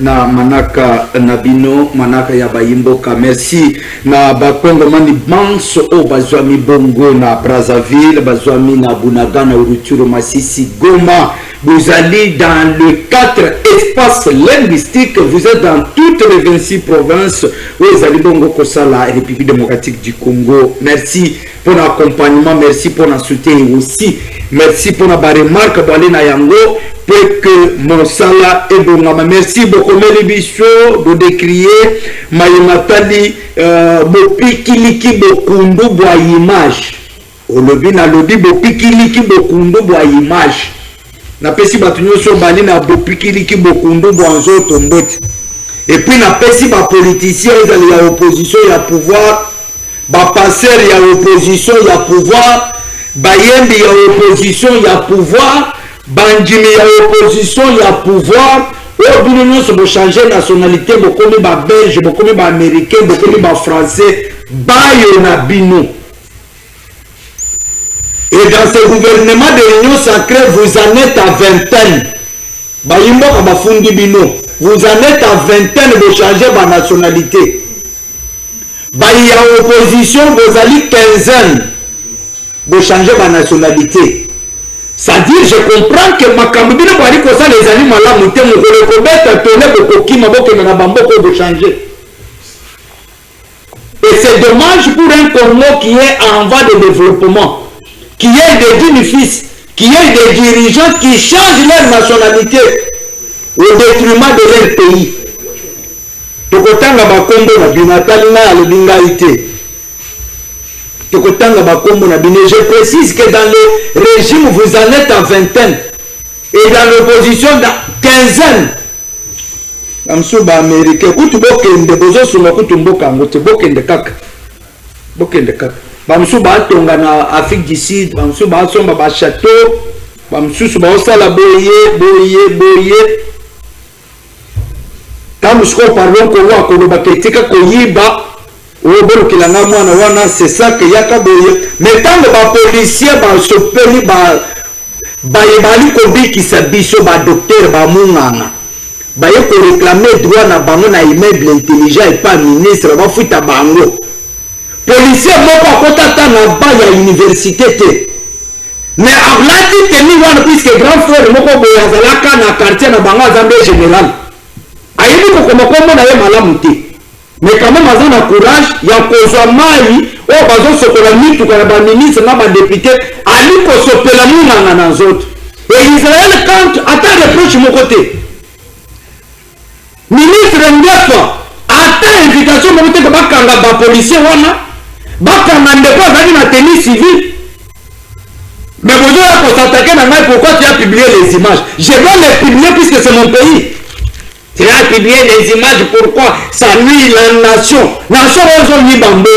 na manaka nabino manaka ya bayimboka. Merci na bakongo mani banso o bazwami bongo na Brazzaville, bazwami na Bunaga na Rutshuru, Masisi, Goma. Vous allez dans le 4 espaces linguistiques, vous êtes dans toutes les 26 provinces. Vous allez bongo kosala République démocratique du Congo. Merci pour l'accompagnement, merci pour le soutien aussi. Merci pour la remarque na yango pour que mon sala est bon. Merci beaucoup Melibicho de décrier Mayonatali Bopikiliki Bokundu Boa image. Olobi na lobi Bopikiliki Bokundu Boa image. Na pesi batunyo so bali na Bopikiliki Bokundu Boa nzoto mboti. Et puis na pesi ba politiciens ils ya opposition ya pouvoir, ba passer ya opposition ya pouvoir. Bayembi ya opposition ya pouvoir, Bandimi ya opposition ya pouvoir. Obino nyonso bo changer nationalité, bo komi ba belge, bo komi ba américain, bo komi ba français, bayo na bino. Et dans ce gouvernement de l'Union sacrée, vous en êtes à vingtaine. Bayimbo ka bafundi bino, vous en êtes à vingtaine bo changer ba nationalité. Bayi ya opposition, vous allez quinzaine. De changer ma nationalité. C'est-à-dire, je comprends que ma cambine bari ko ça les animaux là monter mon ko beta tourner ko ki maboko na bamboko de changer. Et c'est dommage pour un Congo qui est en voie de développement, qui est des bénéfices, qui est des dirigeants qui changent leur nationalité au détriment de leur pays. Tokotanga bakombo na binatali na alibingaité. Je précise que dans le régime, vous en êtes à vingtaine. Et dans l'opposition, quinzaine. Amsuba américain. Kutu bokende bozo suma kutu mboka ngote bokende kaka. Bokende kaka. Bamsuba atonga na Afrique du Sud, bamsuba asomba ba château, bamsusu ba osala boye. Kamusko pardon ko wa ko ba ketika ko yiba. C'est ça que yaka boye. Mais tant que les policiers chopeli bayebali kobiki sabiso ba docteur ba munganga baye ko réclamer droit na bango na immeuble intelligent et pas ministre ba fuita bango policier moko akotata na ba ya université te mais ablati teni wana puisque grand frère moko boye azalaka na quartier na bango azambe général ayibi ko komokombo na ye malamu te. Mais quand même, ils ont le courage, il y a un mari, oh, ils ont ce ministre, les ministres, les députés, ils ont ce pélamou dans les autres. Et Israël, quand, attends, reproche mon côté. Ministre Ndefa, attends, invitation, mon côté, que les policiers, ils ont la tenue civile. Mais vous devez s'attaquer dans le pourquoi tu as publié les images. Je vais les publier puisque c'est mon pays. Tu as publié les images, pourquoi ça nuit la nation. Nation, on dit bambo.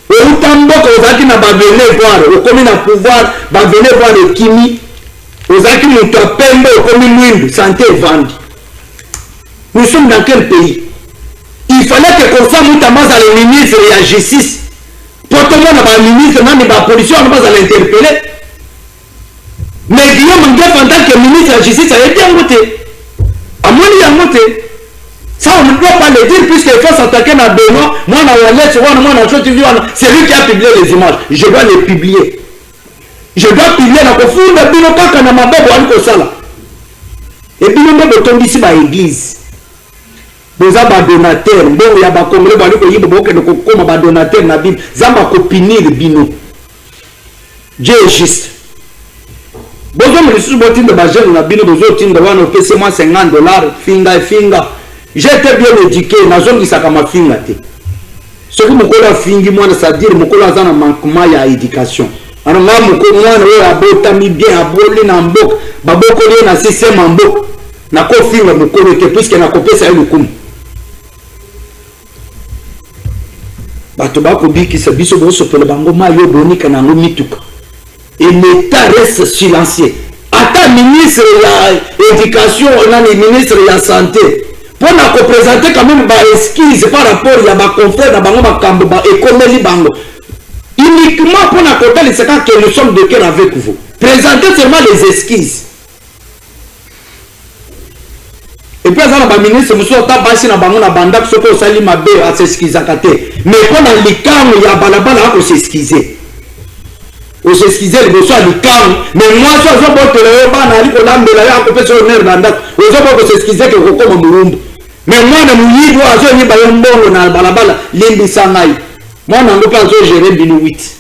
Au tambo, aux acquis n'a pas venu voir, au commun à pouvoir, va venir voir le Kimi, aux acquis nous tapons, au commun Mwindu, santé et vente. Nous sommes dans quel pays? Il fallait que comme ça, nous t'amaz à le ministre et à la justice. Pour tout le monde, le ministre, non, la police, on ne va pas l'interpeller. Mais Guillaume Nguef, en tant que ministre de la justice, ça a été envoûté. À mon avis, ça on ne doit pas le dire puisqu'il faut s'attaquer à Benoît, moi c'est lui qui a publié les images. Je dois les publier. Je dois publier la confusion de Benoît quand on a ma belle ou ça. Et puis nous devons tomber ici dans l'église. Nous avons des donateurs. Bon, il y a des Congolais qui ont des donateurs dans la Bible. Nous avons des copines de Bino. Dieu est juste. Bonjour, monsieur, je suis basé dans la Bible, je suis dans moi $50, finga. J'ai été bien éduqué, je suis dans ma finga. Ce que je suis c'est-à-dire que je suis dans un manquement d'éducation. Alors, je suis bien, je suis puisque je suis ça et l'État reste silencieux. Attends, ministre de l'éducation, on a les ministres de la santé. Pour nous présenter quand même des esquisses par rapport à nos confrères, uniquement pour nous côté les séquences que nous sommes de cœur avec vous. Présentez seulement les esquisses. Et puis ça na ministre muso ta basi na bango na banda soko sali mabe a s'excuser kate. Mais quand dans les camps ya balabala on s'excuser. On s'excuser le besoin du camp. Mais moi je zo bote le ba na liko lambela ya ko peso ner banda. On zo ko s'excuser que ko comme mulumbu. Mais moi na muyido azo ni ba mbongo na balabala limbi sangai. Moi na ndo pas zo gérer binu 8.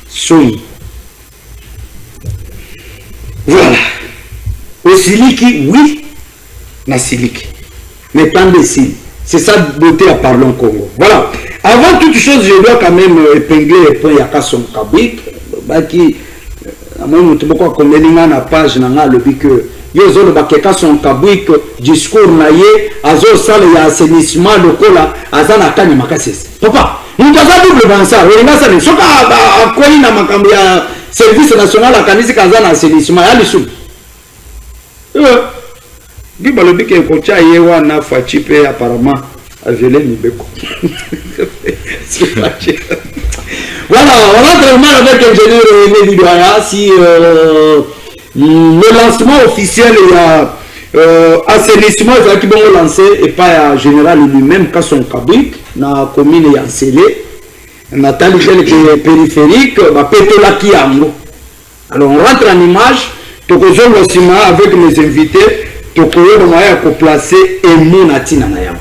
Soyi. Voilà. Au siliki, oui, na siliki. Mais pas imbécile. C'est ça beauté à parler en Congo. Voilà. Avant toute chose, je dois quand même épingler le point Yaka Son Kabwik. Baki, moi, je suis comme na page na le bic que yozo le bakeka Son Kabwik discours na ye azo sale ya assainissement lokola azana kani makasese. Papa, nous avons double dans ça. Oui, na ça ne soka a koni na makambo ya service national akanisi kazana assainissement ya lisu. Di balobi ke kocha ye wana fachi pe apparemment avele Nibeko. Voilà, on entre vraiment avec l'ingénieur René Bidoya si le lancement officiel il y a assainissement qui vont lancer et pas à général lui-même quand son Kabwik na commune ya Nsele na tali que périphérique ba petolaki yango. Alors on rentre en image. Tokozo Losima avec mes invités, Tokoyo de moyen pour placer Emu Natina Nayam.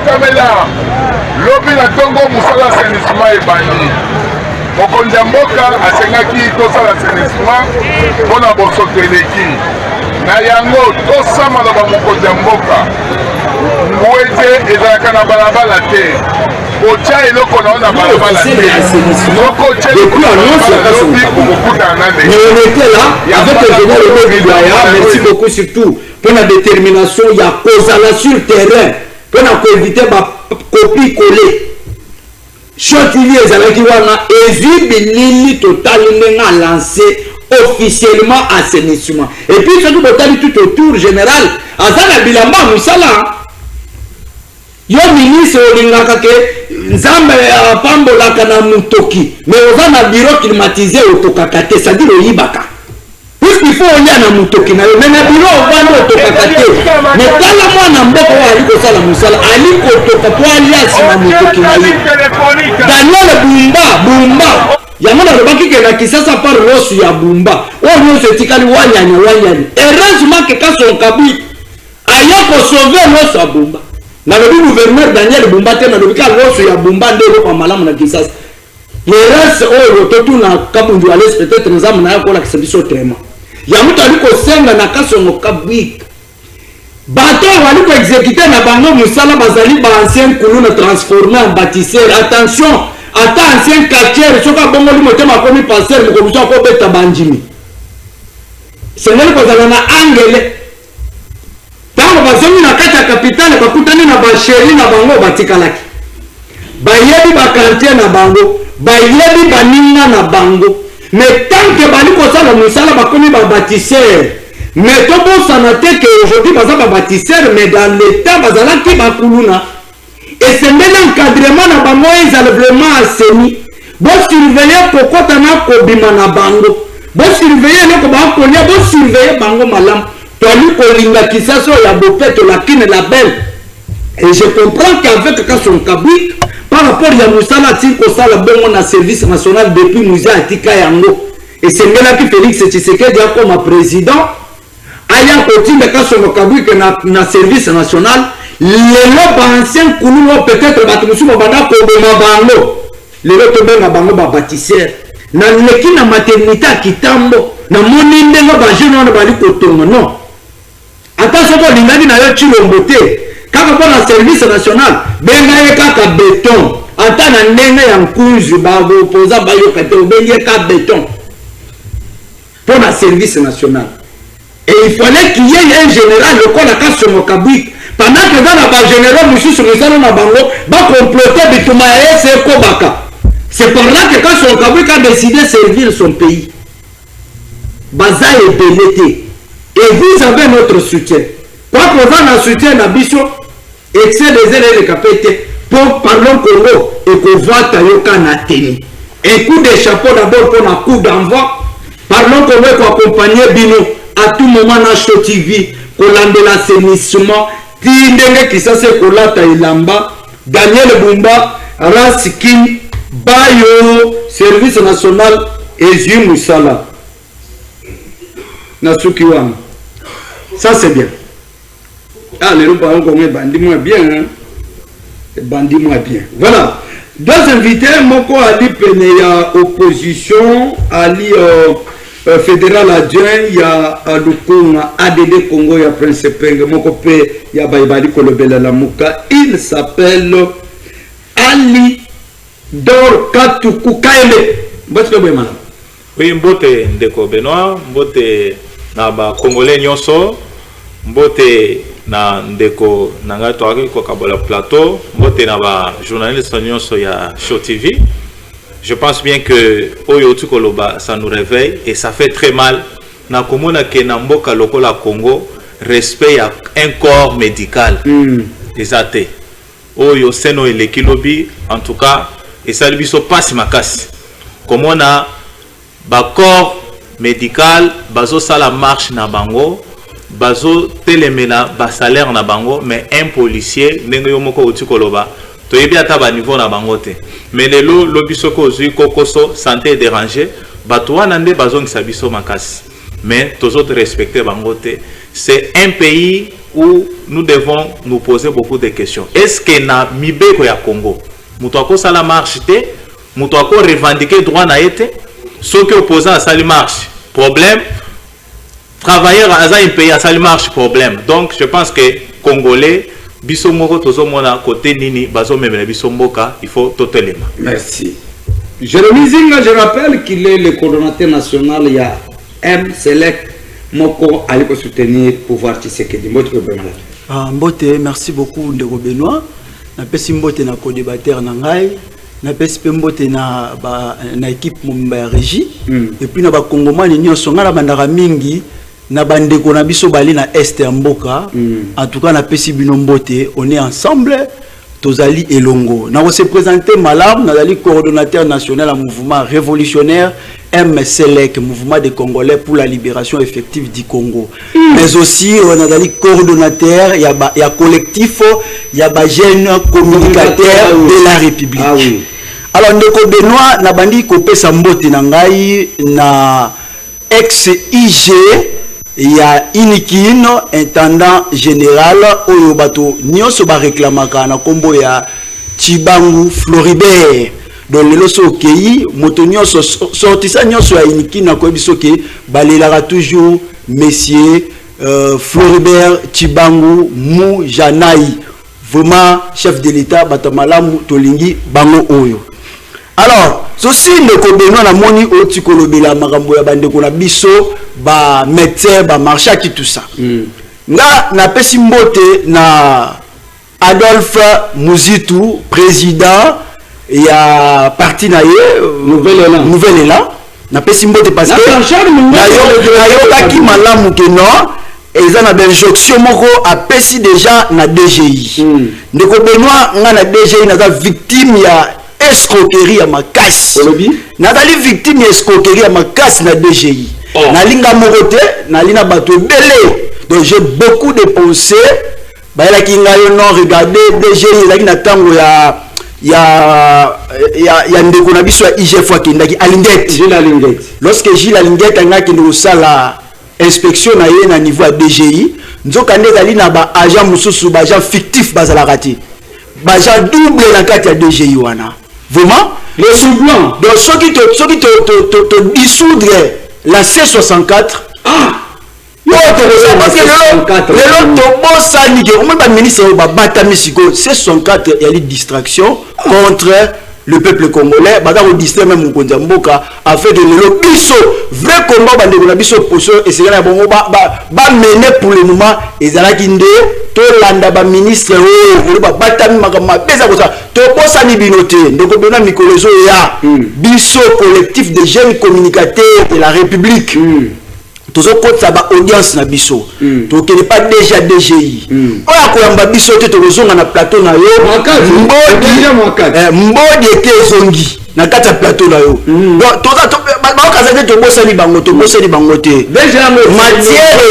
Kamela lobi na tongo musala assainissement ebandi mokonzi ya mboka asengaki tosala assainissement mpona bosoto eleki na yango tosama na bamokonzi ya mboka ngwete ezalaka na balabala te kotia eloko na o na balabala te merci beaucoup surtout pour la détermination il y a causala sur terrain pour éviter ma copie collée chotili ezalaki wana ezwi bilili total ndenga lancé officiellement assainissement et puis surtout botali tout autour général azana bilamba musala yo ministre olingaka ke nzambe apambolaka na mutoki mais oza na bureau climatisé otokaka te c'est-à-dire oyibaka puisqu'il faut olia na mutoki na yo mais na bureau ovanda otokaka te mais tala mwana mboka oyo ali kosala mosala ali kotoka po aliasi na mutoki na ye Daniel Bumba yango nalobaki ke na Kisasa par losu ya Bumba oyo nyonso etikali wanyani heureusement ke Son Kabwik aya kosauve losu ya Bumba na le gouverneur Daniel Bumba te na le ka losu ya Bumba ndelo kwa malamu na Kisasa le reste oyo totu na kabundu à l'est peut-être nzamu na yakola kisabiso tema ya mutu ali kosenga na Son Kabwik bato wali ko exécuter na bango musala bazali ba ancien kulu na transformer en bâtisseur attention ata ancien quartier soka bongo li motema komi passer mo ko ko beta banjimi sengeli ko zala na angele tango bazongi na kati ya kapitale bakutani na basheri na bango batikalaki bayebi bakantie na bango bayebi baninga na bango mais tant que bali kosala musala bakomi babâtisseur mais tobosana te ke aujourd'hui baza babâtisseur mais dans l'état bazalaki bakuluna esengeli encadrement na bango ezala vraiment aseni bosurveille kokota na kobima na bango bosurveille eloko bakolia bosurveille bango malamu toali kolinga Kisasa ya bopeto lakini la belle et je comprends qu'avec Son Kabwik par rapport à mosala ti kosala bongo na service national depuis musée atika yango esengelaki Félix Tshisekedi akoma président aya kotinda Son Kabwik na service national lelo ba ancien kululo peut-être bato mususu banda koboma bango lelo tobenga bango babâtisseur na leki na maternité ya Kitambo na moni ndenge bajeune wana bali kotonga non ata soko olingaki na yo Chilombo te kaka mpo na service national benga ye kaka béton ata na ndenge ya nkunzu baopoza bayoka te obengi ye ka béton pour le service national. Et il fallait qu'il y ait un général lokola Son Kabwik pendant que dans la général monsieur sur les na bango va comploter bituma ese kobaka. C'est pour là que quand son Kaboué a décidé de servir son pays, Baza est bénété. Et vous avez notre soutien. Quoi qu'on va dans le soutien d'Abisso, excès des ailes de capété, pour parler Congo et qu'on voit Tayoka Nateni. Un coup de chapeau d'abord pour un coup d'envoi. Parlons Congo pour accompagner Bino à tout moment dans Show TV, qu'on lande l'assainissement, Tindenge qui s'est Kolata Ilamba, Daniel Bumba, Rasikin, Bayo, Service National, Ezu Moussala. Nasukiwan. Ça c'est bien. Ah, les parents comme bandit moins bien. Hein? Bandit moins bien. Voilà. Deux invités, Moko Ali Peneya opposition, Ali fédéral adjoint, il y a Lukunga, ADD Congo, il y a Prince Peng, Moko Pe, il y a Baibali Kolobela Lamuka. Il s'appelle Ali Dor Katuku Kaele. Oui, mbote ndeko Benoît, mbote na ba Congolais nyonso, mbote na ndeko nanga toaki ko kabola plateau, mbote na ba journaliste nyonso ya Show TV. Je pense bien que oyo tukoloba ça nous réveille et ça fait très mal na komona ke na mboka lokola Congo respect à un corps médical. Exacté. Oyo seno eleki lobi en tout cas et ça biso passe makasi. Comme on a corps médical, bazo sala marche na bango, bazo telemena ba salaire na bango, mais un policier ndenge yo moko utikoloba to yebi ata ba niveau na bango te. Mais lelo lobiso ko zui kokoso santé dérangé, bato wana nde bazo ngisa biso makasi. Mais tous autres respecter bango te. C'est un pays où nous devons nous poser beaucoup de questions. Est-ce que na mibeko ya Congo, muto ko sala marche te? Muto ako revendiquer droit na été, ceux qui opposent à sa marche, problème. Travailleurs à un pays à sa marche, problème. Donc je pense que Congolais, bisomoko tozo mona côté nini, bazo même bisomboka, il faut totalement. Merci. Jérémy Zinga, je rappelle qu'il est le coordonnateur national, il y a M. Select Moko à soutenir pouvoir Tshisekedi. Mbote, merci beaucoup Ndeko Benoît. Na pesi mbote na co-débatteur na ngai. Na pesi mbote na équipe momba ya régie. Et puis na ba Congomani nyonso ngala bandaka mingi na bandeko na biso bali na est ya mboka. En tout cas na pesi bino mbote, on est ensemble. Tozali Elongo. Nous se présenter Malam, nous coordonnateur national du mouvement révolutionnaire MSLEC, mouvement des Congolais pour la libération effective du Congo. Mais aussi, on a coordonnateur, il y a collectif, il y a jeunes communicateurs de la République. Ah, oui. Alors, Ndeko Benoît, na bandi kopé sambote nangai na ex-IG. Il y a Inikino, intendant général, oyo bato nyonso ba réclamaka na kombo ya Chibangu Floribert. Donc le loso okei, moto nyonso sortisa nyonso ya Inikino ko biso ke balelaka toujours monsieur Floribert Chibangu Mu Janai. Vraiment chef de l'État batamalamu tolingi bango oyo. Alors, ceci ne Benoît na moni otikolobela makambo ya bandeko na biso ba médecin ba marcha ki tout ça. Nga na pesi mbote na Adolphe Muzitu, président ya parti na ye Nouvelle Élan. Na pesi mbote parce que na yo ki malamu ke non et ça na injonction moko a pesi déjà na DGI. Ndeko Benoît nga na DGI na victime ya escroquerie à ma casse. Nathalie victime escroquerie à ma casse na DGI. Nalinga morote, nalina bato belé. Donc j'ai beaucoup de pensées. Bah la kinga yo non regardez DGI la kina tango ya ndeko na biso ya IG fois kindaki alingette. J'ai la lingette. Lorsque j'ai la lingette anga kino sala inspection na ye na niveau à DGI, nzoka ndezali na ba agent mususu ba agent fictif bazala kati. Ba agent double na kati ya DGI wana. Vraiment, le sous-blanc. Donc, ceux qui te dissoudre la C64. Ah! Yo, C64 contre le peuple congolais baza ko distraire même mokonzi mboka afin de le biso vrai combat ba ndeko na biso poso et c'est là bongo ba mener pour le moment ezalaki nde to landa ba ministre o ba batami makama beza ko ça to bosa ni binote ndeko bena mikolozo ya biso collectif de jeunes communicateurs de la République toujours côté ça ba audience na biso to kene pas déjà DGI oya ko yamba biso te to kozonga na plateau na yo mbodi eke zongi na kati ya plateau na yo bon toza to ba kaza te to bosani bango te déjà matière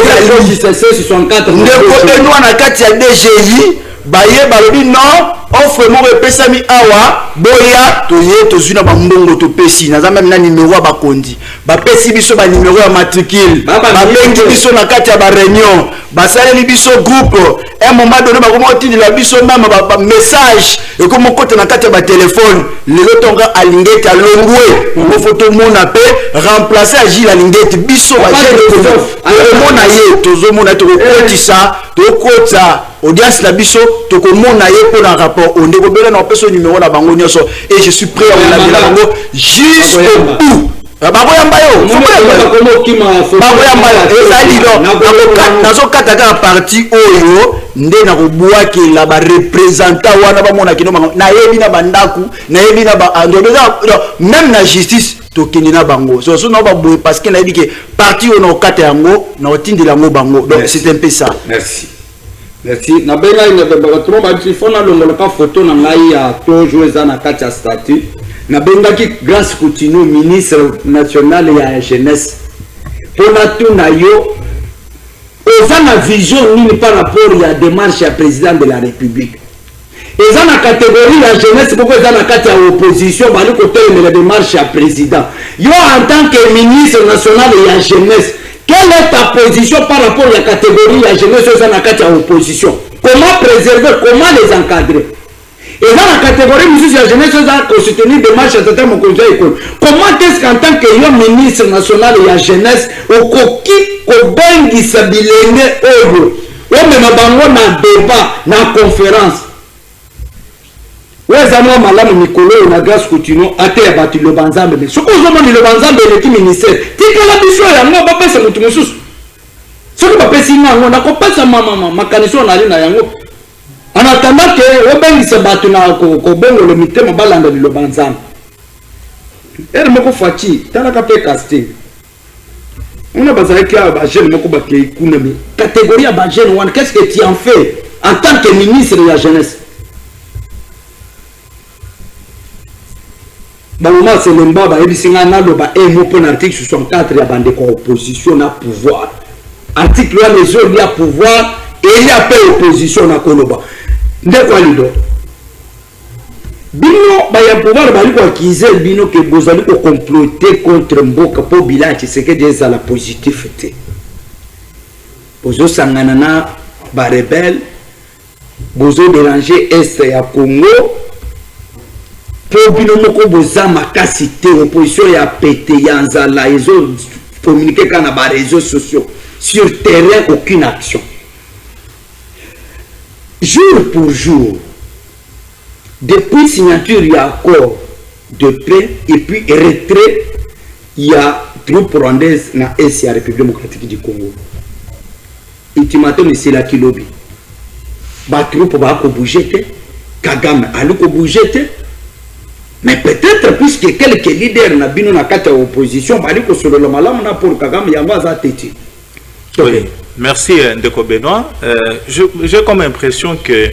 ndeko enwa na kati ya DGI baye balobi non offre moko epesami awa boya toye tozwi na bambongo topesi naza même na numéro ya bakondi bapesi biso banuméro ya matricule babengi biso na kati ya baréunion basaleli biso groupe un moment donné bakoma otindela biso meme bamessage ekoma okota na kati ya batelefone lelo tonga alingeti alongwe mofo tomona mpe remplace agile alingeti biso baomona ye tozomona tokokotisa tokota audience la biso tokomona ye pour un rapport on ndeko bela na peso numéro na bango nyonso et je suis prêt à vous la bango jusqu'au bout bakoyamba yo ezali nazokata kaka parti oyo nde nakobwakela barepresentant wana bamona kino bango nayebi na bandako nayebi na même na justice tokende na bango so na baboye parce que nayebi ke parti oyo nakokata yango nakotindela yango bango donc c'est un peu ça. Merci. Merci. Na benga ina bato ba telefona longola ka photo na ngai ya to jouer na kati ya statut. Na benga ki Grâce Coutinho ministre national ya jeunesse. Pona tu na yo oza na vision nini par rapport ya démarche ya président de la République. Eza na catégorie ya jeunesse pourquoi eza na kati ya opposition bali ko tele la démarche ya président. Yo en tant que ministre national ya jeunesse, quelle est ta position par rapport à la catégorie la jeunesse en opposition? Comment préserver, comment les encadrer? Et dans la catégorie la jeunesse qui soutenir des marches à certains conseils. Comment est-ce qu'en tant que ministre national de la jeunesse, au coquille, au bengi sabilene euro, ou même bango na débat, na conférence? Wezamo malamu mikolo na Grâce Coutinho ate ya batu le banzambe mais soko zomoni le banzambe le ki ministère tikala biso ya ngo ba pesa mutu mususu soko ba pesa ngo na ko pesa mama makaniso na ali na yango anatanda ke obengisa batu na ko bongo le mitema balanda le banzambe ere moko fachi tala ka pe casting on a besoin que ba jeune moko ba ke kuna mais catégorie ba jeune wan qu'est-ce que tu en fais en tant que ministre de la jeunesse? Banuma c'est le mbaba ebisinga na loba emo pour l'article 64 ya bande ko opposition na pouvoir. Article là les autres il y a pouvoir et il y a pas opposition na koloba. Ndeko alido. Bino ba ya pouvoir ba liko akize bino ke bozali ko comploter contre mboka po bilanci c'est que des la positivité. Bozo sangana na ba rebelle bozo déranger est ya Congo. Pour bino moko boza makasité opposition ya pété ya nzala ezo communiquer kana ba réseaux sociaux sur terrain aucune action jour pour jour depuis signature ya accord de paix et puis retrait ya troupe rwandaise na est ya République démocratique du Congo ultimatum c'est la kilobi ba troupe ba ko bouger te Kagame ali ko bouger te. Mais peut-être puisque quelques leaders na bino na kata opposition bali ko solo malamu na pour Kagame yango za teti. Oui, merci Ndeko Benoît. J'ai comme impression que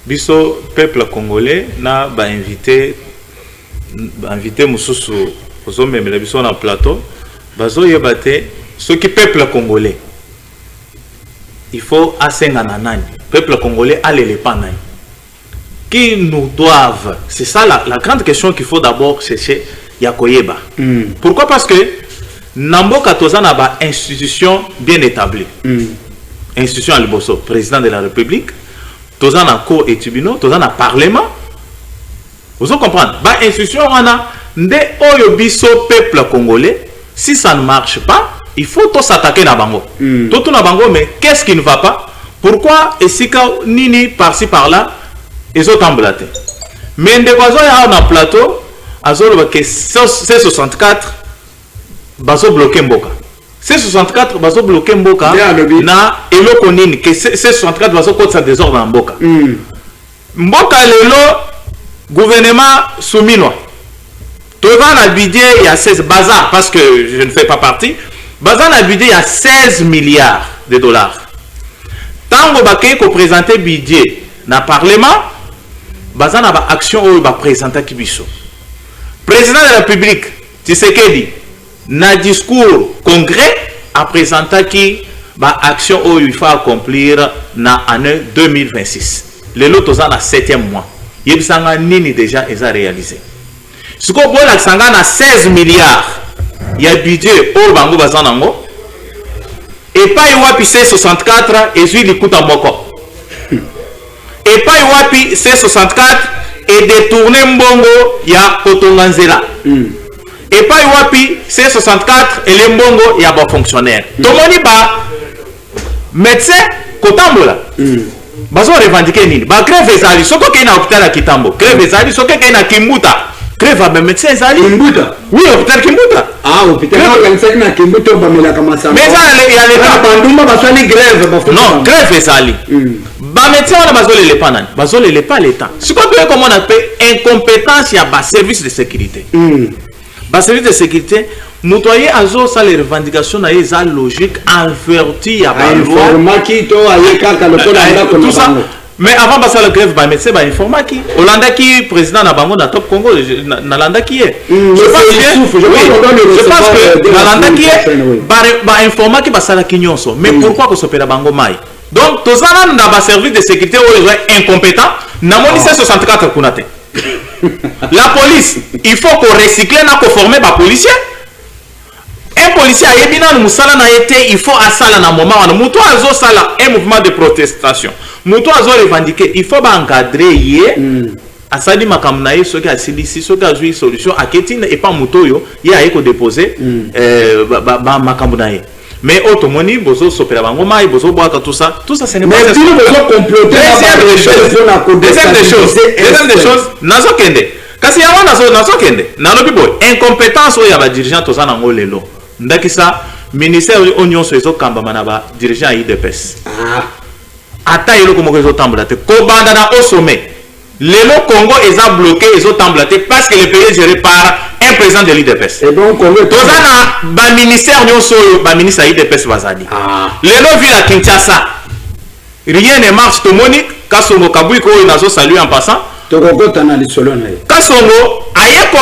biso peuple congolais n'a ba invité mususu ozo memela biso na plateau bazo yebate ce qui peuple congolais. Il faut asenga na nani. Peuple congolais allez les pas nani. Qui nous doivent, c'est ça la grande question qu'il faut d'abord chercher Yakoyeba. Pourquoi? Parce que Namboka Tozana ba institution bien établie. Institution Aliboso, président de la République, Tozana cour et tribunaux, Tozana parlement. Vous comprenez? Ba institution on a nde oyobiso peuple congolais. Si ça ne marche pas, il faut tous s'attaquer na bango. Tout na bango, mais qu'est-ce qui ne va pas? Pourquoi Esika Nini par-ci par-là? Les autres emblatés. mais ndeko azoya na plateau azoloba ke C64 bazo bloquer mboka. C64 bazo bloquer mboka na eloko nini ke C64 bazo kotsa désordre na mboka. Mboka lelo gouvernement souminwa. Devant la budget il y a 16 bazar parce que je ne fais pas partie. Bazar na budget il y a 16 milliards de dollars. Tango bakay ko présenter budget na parlement bazar na ba action o ba présenter kibiso. Président de la République Tshisekedi na discours congrès a présenté qui ba action où il faut accomplir na année 2026. Le lot toza na 7e mois. Yebisanga nini déjà est réalisé. Ce qu'on voit là sanga na 16 milliards. Il y a budget au bango bazanango. Et pas y C64 et lui il coûte en moko. Et pas y C64 et détourner mbongo ya kotonganzela. Et pas y C64 et les mbongo ya ba fonctionnaire. Tomoni ba médecin kotambola. Bazo revendiquer nini? Ba grève ezali soko ke na hôpital ya Kitambo. Grève ezali soko ke na Kimbuta. Grève ba médecin ezali. Kimbuta. Oui, hôpital Kimbuta. Ah, hôpital na Kimbuta ba mela kama ça. Mais ça il y a les cas banduma ba sali grève ba. Non, grève ezali. Ba médecin wana bazole le panani. Bazole le pas l'état. Ce qu'on peut comment on appelle incompétence ya ba service de sécurité. Ba service de sécurité Moutoyer azo sa les revendications na eza logique averti ya ba loi informaki to ayeka ka lokolo tout ça. Mais avant passer la grève ba médecin ba informaki Hollanda qui président na bango na Top Congo na Landa qui est je pense que na Landa qui est ba informaki ba sala kinyonso mais pourquoi ko sopela bango mai donc to ça na ba service de sécurité ou incompétent na moni 64 kunate la police il faut qu'on recycle na ko former ba policier. Un policier a yebina na musala na été il faut asala na moment wana muto azo sala un mouvement de protestation muto azo revendiquer il faut ba encadrer yé asali makambo na ye soki asilisi soki azwi solution aketine et pas muto yo ye aye ko déposer ba makambo na ye mais automoni bozo sopela bango mai bozo boaka tout ça ce n'est pas mais si bozo comploter deuxième des choses nazo kende kasi ya wana nazo kende nalobi boy incompétence oyo ya ba dirigeant toza nango lelo ndakisa ministère onyonso ezokambama na ba dirigeant ya IDPS ata eloko moko ezotambola te kobanda na au sommet lelo Congo eza bloqué ezotambola te parce que le pays est géré par un président de l'IDPS et donc toza na ba ministère nyonso oyo ba ministre ya IDPS bazali lelo ville ya Kinshasa rien ne marche tomoni Kasongo Kabwiko oyo nazo saluer en passant Kasongo aye ko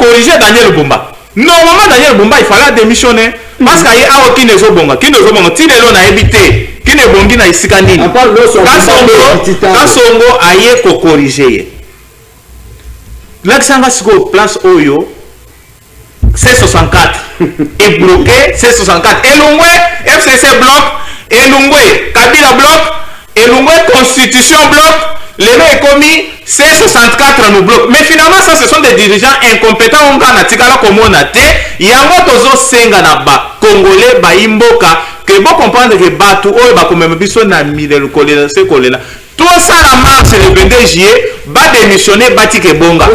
corriger Daniel Bumba. Normalement Daniel Bumba il fallait démissionner parce qu'il y a aucun ezobonga ti lelo na ebité qui ne bongi na isika nini. Kasongo aye ko corriger. L'accent va sur place oyo C64 est bloqué C64 Elungwe FCC bloc Elungwe Kabila bloc Elungwe Constitution bloc l'élo est commis C64 nous bloque mais finalement ça ce sont des dirigeants incompétents on gana tikala komona te yango tozo senga na ba congolais ba imboka que bon comprendre que batu oyo ba komema biso na milelo kolela se kolela tout ça la marche le 22 juillet ba démissionner batike bonga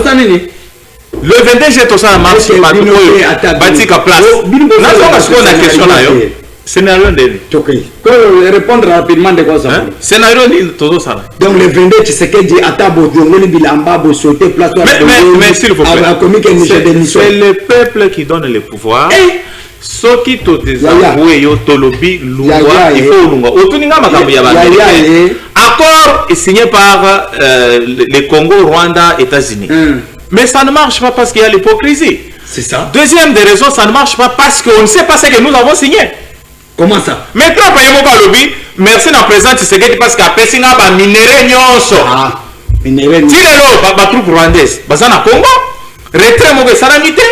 le 22 juillet tout ça la marche batu oyo batika place na songa siko na question na yo scénario ndeni répondre rapidement de quoi ça scénario ni todo ça donc le 22 Tshisekedi atabo ngoli bilamba bo sauter place mais s'il vous plaît c'est le peuple qui donne le pouvoir ce qui te désavoué yo tolobi lungwa il faut lungwa otuninga makambo ya baméricain accord est signé par le Congo Rwanda États-Unis mais ça ne marche pas parce qu'il y a l'hypocrisie c'est ça deuxième des raisons ça ne marche pas parce qu'on ne sait pas ce que nous avons signé. Comment ça? Maintenant, merci na président Tshisekedi parce que apesi nga ba minéraux nyonso. Minéraux. Tilelo ba troupe rwandaise. Baza na Congo. Retrait mo besalami te.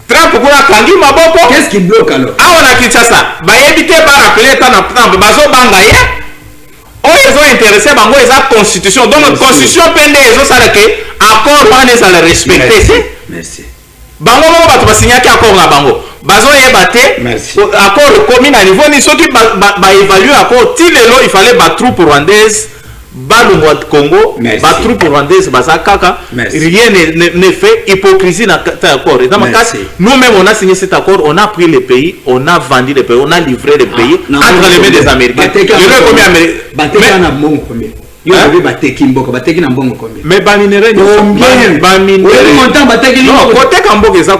Trump kuna kangi maboko. Qu'est-ce qui bloque alors? Ah on a Kinshasa. Ba yebite ba rappeler ta na bazo banga ye. Oyo ezo intéressé bango eza constitution. Donc notre constitution pende ezo sala ke accord wana ça le respecter. Merci. Bango mo ba to basinyaki accord na bango. Bazo yebate accord commun à niveau ni soki ba évaluer accord ti lelo il fallait ba troupe rwandaise balongo ya Congo ba troupe rwandaise baza kaka rien n'est fait hypocrisie na accord et dans ma cas nous-mêmes on a signé cet accord on a pris les pays on a vendu les pays on a livré les pays entre les mains des Américains je veux combien yo avez bateki mboka bateki na mbongo combien mais baminere côté kamboka eza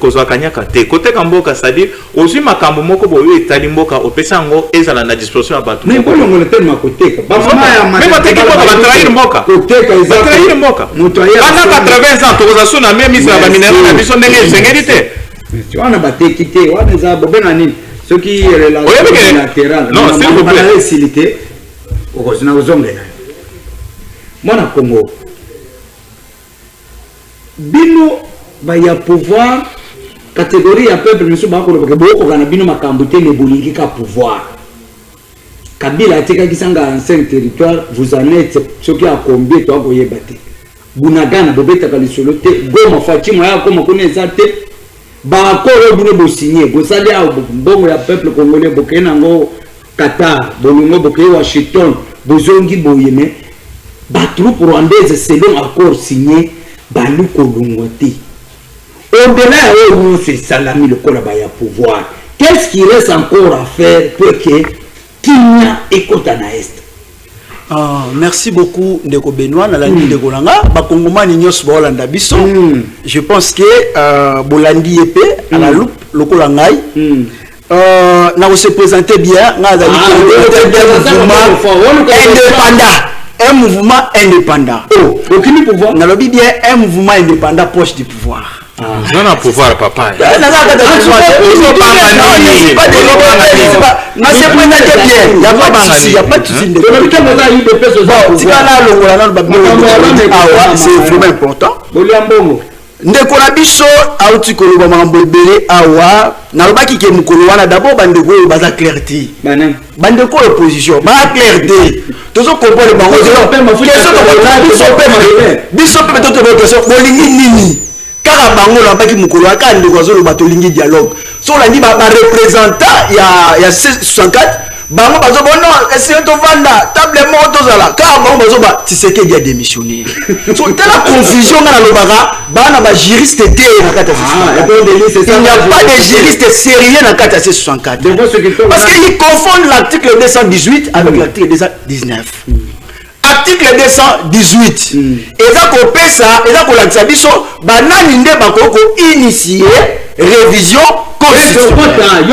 kozwa kanyaka te côté kamboka c'est-à-dire aussi makambo moko boyo etali mboka opesa ngo ezala na disposition ya bato mais bolongo le terme koteka ba mama ya mais bateki mboka batrahir mboka koteka eza batrahir mboka pendant 80 ans tokoza na même mise na baminere na biso ndenge ezengeli te tu wana bateki te wana eza bobena nini soki relation latéral non s'il vous plaît okosina kozongela mwana Congo bino baya pouvoir catégorie ya peuple miso bakoloba boko kana bino makambo te le bolingi ka pouvoir Kabila atekaki sanga ancien territoire vous en êtes soki a combien to akoyeba te bunagana bobetaka lisolo te Goma Fatima ya koma koneza te ba akoro bino bo signer bosali a mbongo ya peuple congolais bokena ngo Qatar, Bolongo Boké, Washington, Bozongi Boyeme, Batroupe rwandaise selon accord signé, Balou Kolongote. Au-delà où c'est Salami le Kolabaya pouvoir, qu'est-ce qui reste encore à faire pour que Kenya écoute à Est? Merci beaucoup Ndeko Benoît na la ligne de Golanga ba Kongomani nyos ba Holanda biso. Je pense que Bolandi épée à la loupe le Kolangai. Nous se présenter bien, un mouvement indépendant. Aucun pouvoir. Nous avons bien un mouvement indépendant proche du pouvoir. Non, non, pouvoir, papa. Il n'y a pas de souci, il n'y a pas de souci. C'est vraiment important. Ndeko na biso auti koloba mambo ebele awa nalobaki ke mukolo wana d'abord bandeko oyo baza clarté bandeko opposition ba clarté tozo comprendre bango biso pe to question bolingi nini kaka bango nalobaki mukolo aka ndeko azoloba tolingi dialogue so landi ba représentant ya 64 bango bazo bono essayer to vanda table moko tozala car bango bazo ba Tshisekedi a démissionné so telle confusion na lobaka bana ba juriste te na kata il n'y a pas de juriste sérieux na kata 64 parce qu'ils confondent l'article 218 avec l'article 219 article 218 eza ko pesa eza ko lakisa biso banani nde bakoko initier révision constitutionnelle.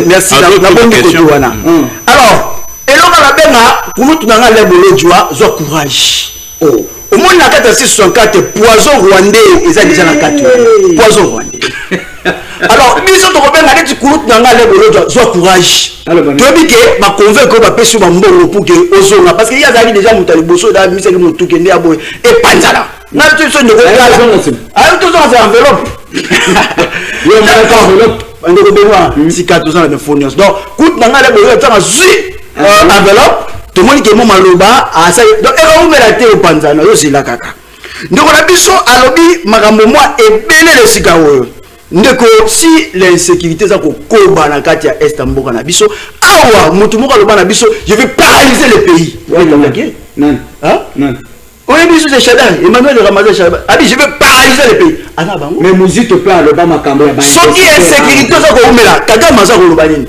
Merci. Alors, et là on a bien pour nous tout le monde courage. Au monde la carte 664 poison rwandais ils ont déjà la carte poison rwandais. Alors, nous sommes bien avec du coup dans la courage. Tu dis que ma convaincre va passer sur mon bon pour que ozona parce qu'il y a déjà mon taliboso da miseli mon tout kende abo et panzala. Na tu so de ah tu so enveloppe. Yo enveloppe. Ndeko Benoît si 400 na phonios. Donc, coûte na ngale boyo tama zui enveloppe. Tout le monde qui est maloba a ça donc et on met la tête au panzana yo c'est la kaka. Ndeko na biso alobi makambo moi et belé le sikawo. Ndeko si l'insécurité za ko koba na kati ya est mboka na biso awa mutu moko loba na biso je vais paralyser le pays. Non. Hein? Non. Oui, biso c'est Chadar, Emmanuel Ramazan Chadar. A dit je vais paralyser le pays. Ana bango. Mais Mouzito parle le ba makambo ya ba. So qui insécurité za ko umela Kagame za ko loba nini?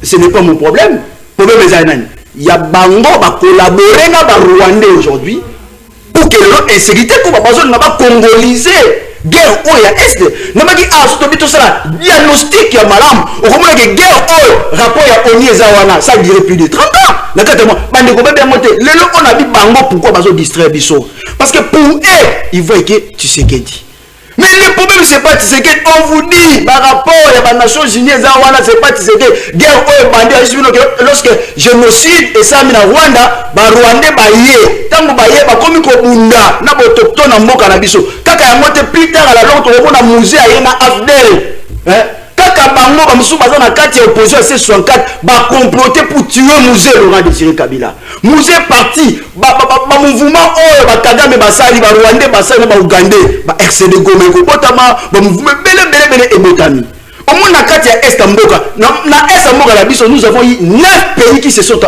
Ce n'est pas mon problème. Problème est nani? Ya bango ba collaborer na ba Rwandais aujourd'hui pour que l'insécurité ko ba bazone na ba congoliser. Guerre au ya est namaki asotobi to sala diagnostic ya malam okomona ke guerre au rapport ya oni ezawana ça durer plus de 30 ans nakata moi bande ko bebe monter lelo on a dit bango pourquoi bazo distraire biso parce que pour eux ils voient que tu sais qu'est dit mais le problème c'est pas tu sais que on vous dit par rapport ya ba Nations Unies ezawana c'est pas tu sais que guerre au bande lorsque génocide et ça mina Rwanda ba Rwandais ba yé tango ba yé ba komi ko bunda na autochtone na mboka na biso kaka yango te plus tard à la longue to na musée ya na Afdel kaka bango ba musu baza na kati ya opposition C64 ba comploter pour tuer musée Laurent Désiré Kabila musée parti ba mouvement oh ba Kagame ba sali ba Rwandais ba sali ba Ougandais ba RCD Goma ko botama ba mouvement bele ebotami Au moins, à Est Mboka, na Est Mboka la biso, nous avons eu 9 pays qui se sont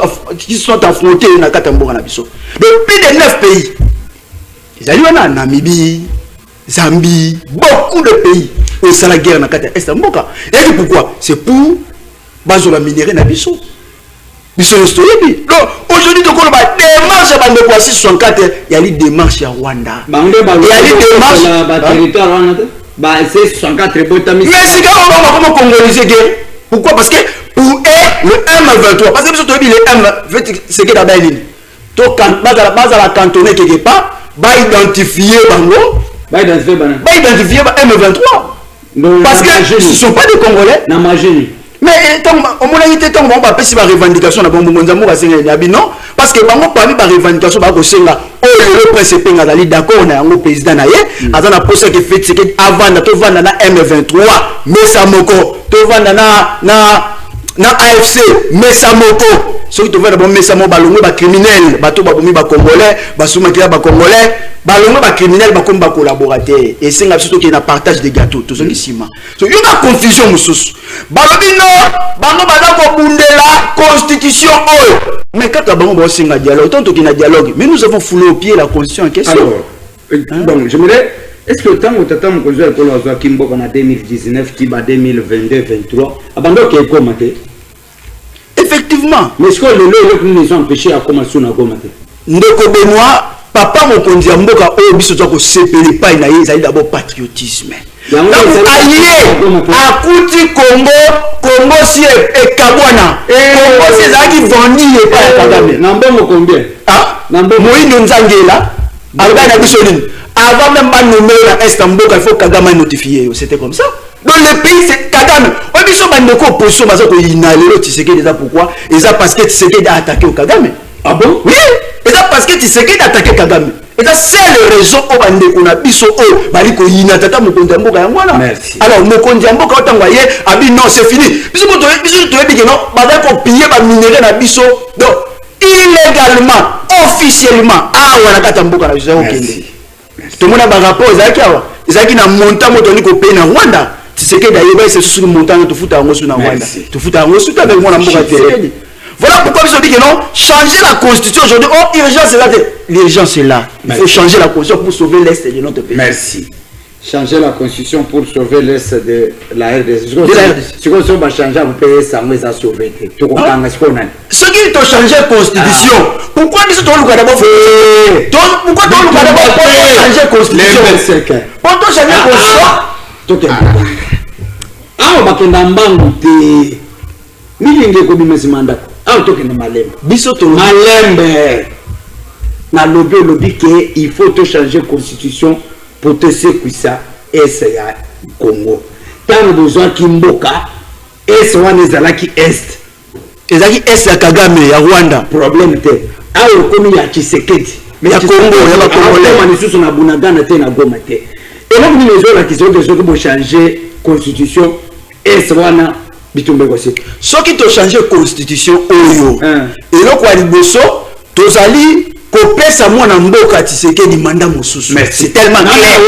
affrontés na Kata Mboka na biso. Donc, plus de 9 pays. Ils allaient en Namibie, Zambie, beaucoup de pays. Et c'est la guerre na Kata Est Mboka. Et pourquoi? C'est pour bazola minerai na biso. Biso historique. Donc, aujourd'hui, donc on va démarche à Bande 664, il y a les démarches à Rwanda. Il y a les démarches. C'est 64 mais c'est quand on va comment congoliser guerre. Pourquoi? Parce que pour eux, le M23, parce que nous sommes le M, c'est que d'abord il donc base à la cantonner quelque part, va identifier Bango, va identifier M23. Parce que ce ne sont pas des Congolais. Mais au moins il était temps on va passer par revendication na bongo nzambo ba senga yabi non parce que bango parmi par revendication ba ko senga le principe ngazali d'accord na yango président na ye azana posa ke fait que avant na to vanda na M23 mesa moko to vanda na AFC mesa moko soki to vanda bon mesa mo balongo ba criminel bato ba bomi ba congolais ba soumakila ba congolais balongo ba criminel ba comme ba collaborateur et senga surtout qu'il y a partage des gâteaux to zongi sima so il y a confusion mususu balobi no bango bana ko bundela constitution mais quand bango ba senga dialogue tant qu'il y a dialogue mais nous avons foulé au pied la constitution en question. Alors donc je me dis est-ce que tant que tatam ko zo ko lo Kimboka na 2019 qui ba 2022 23 abando ke ko mate effectivement mais est-ce que le nous ont empêché à commencer na gomate ndeko Benoît papa mokonzi ya mboka oyo biso to ko sepele pa na ye ezali d'abord patriotisme. Donc allié akuti Congo si ekabwana Congo si ezalaki vendi ye pa ya Kagame na mbongo combien na mbongo Moïno Nzangela alba na biso nini avant même pas nommer la Est Mboka il faut Kagame notifier c'était comme ça. Dans le pays c'est Kagame o biso bandeko opposition baza ko inalelo Tshisekedi déjà pourquoi et ça parce que Tshisekedi a attaqué au Kagame. Ah bon? Oui, et ça parce que Tshisekedi a attaqué Kagame. Et ça c'est le raison au bandeko na biso o bali ko yina tata mokonzi ya mboka yango wana. Alors mokonzi ya mboka otangwa ye abi non c'est fini. Biso to yebi que non baza ko piller ba minerai na biso. Donc illégalement officiellement awa na kata mboka na biso okende. Tout le monde a un rapport ezaki na montant moto ni ko payer na Rwanda. Tshisekedi ayeba c'est sur montant to futa ngo sur na Rwanda. To futa ngo sur avec moi na mboka Tshisekedi. Voilà pourquoi ils ont dit que non, changer la constitution aujourd'hui. Oh, urgence est là. L'urgence est là. Il faut changer la constitution pour sauver l'Est de notre pays. Merci. Changer la constitution pour sauver l'Est de la RDC. Si on va changer, vous payez ça, mais ça sauver. Ceux qui ont changé la constitution, pourquoi ils ont d'abord fait? Pourquoi ils ont d'abord changer la constitution? Pourquoi changer la constitution? Ah, on va faire un banque. Milinge ko bimesi mandako aw toke na malembe biso to malembe na lobby que il faut te changer constitution pour te sécuisa ese ya Congo tant besoin Kimboka ese wana ezalaki est ya Kagame ya Rwanda problème te aw komi ya Tshisekedi mais ya Congo ya ba Congolais manisusu na Bunagana te na Goma te et donc nous les qui sont de changer constitution ese wana ceux qui ont changé la constitution oyo et là quoi liboso tozali kopesa mwana mboka Tshisekedi mandat mosusu c'est tellement clair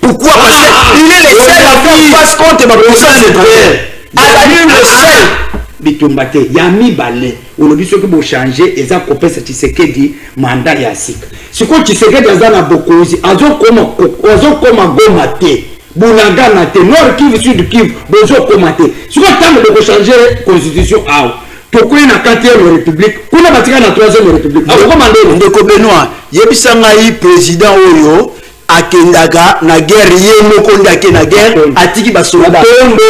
pourquoi parce qu'il est le seul à faire face contre ma puissance étrangère azali le seul bitumbate ya mibale olobi soki bo changer eza kopesa Tshisekedi mandat ya sika siko Tshisekedi azana bokozi azokoma Goma te Bunagana te Nord Kivu Sud Kivu bezo komate siko tango de changer constitution aw pourquoi na 4e république kuna batika na 3e république ako mandelo ndeko Benoît yebisa ngai président oyo akendaka na guerre ye moko ndake na guerre atiki basoda matondo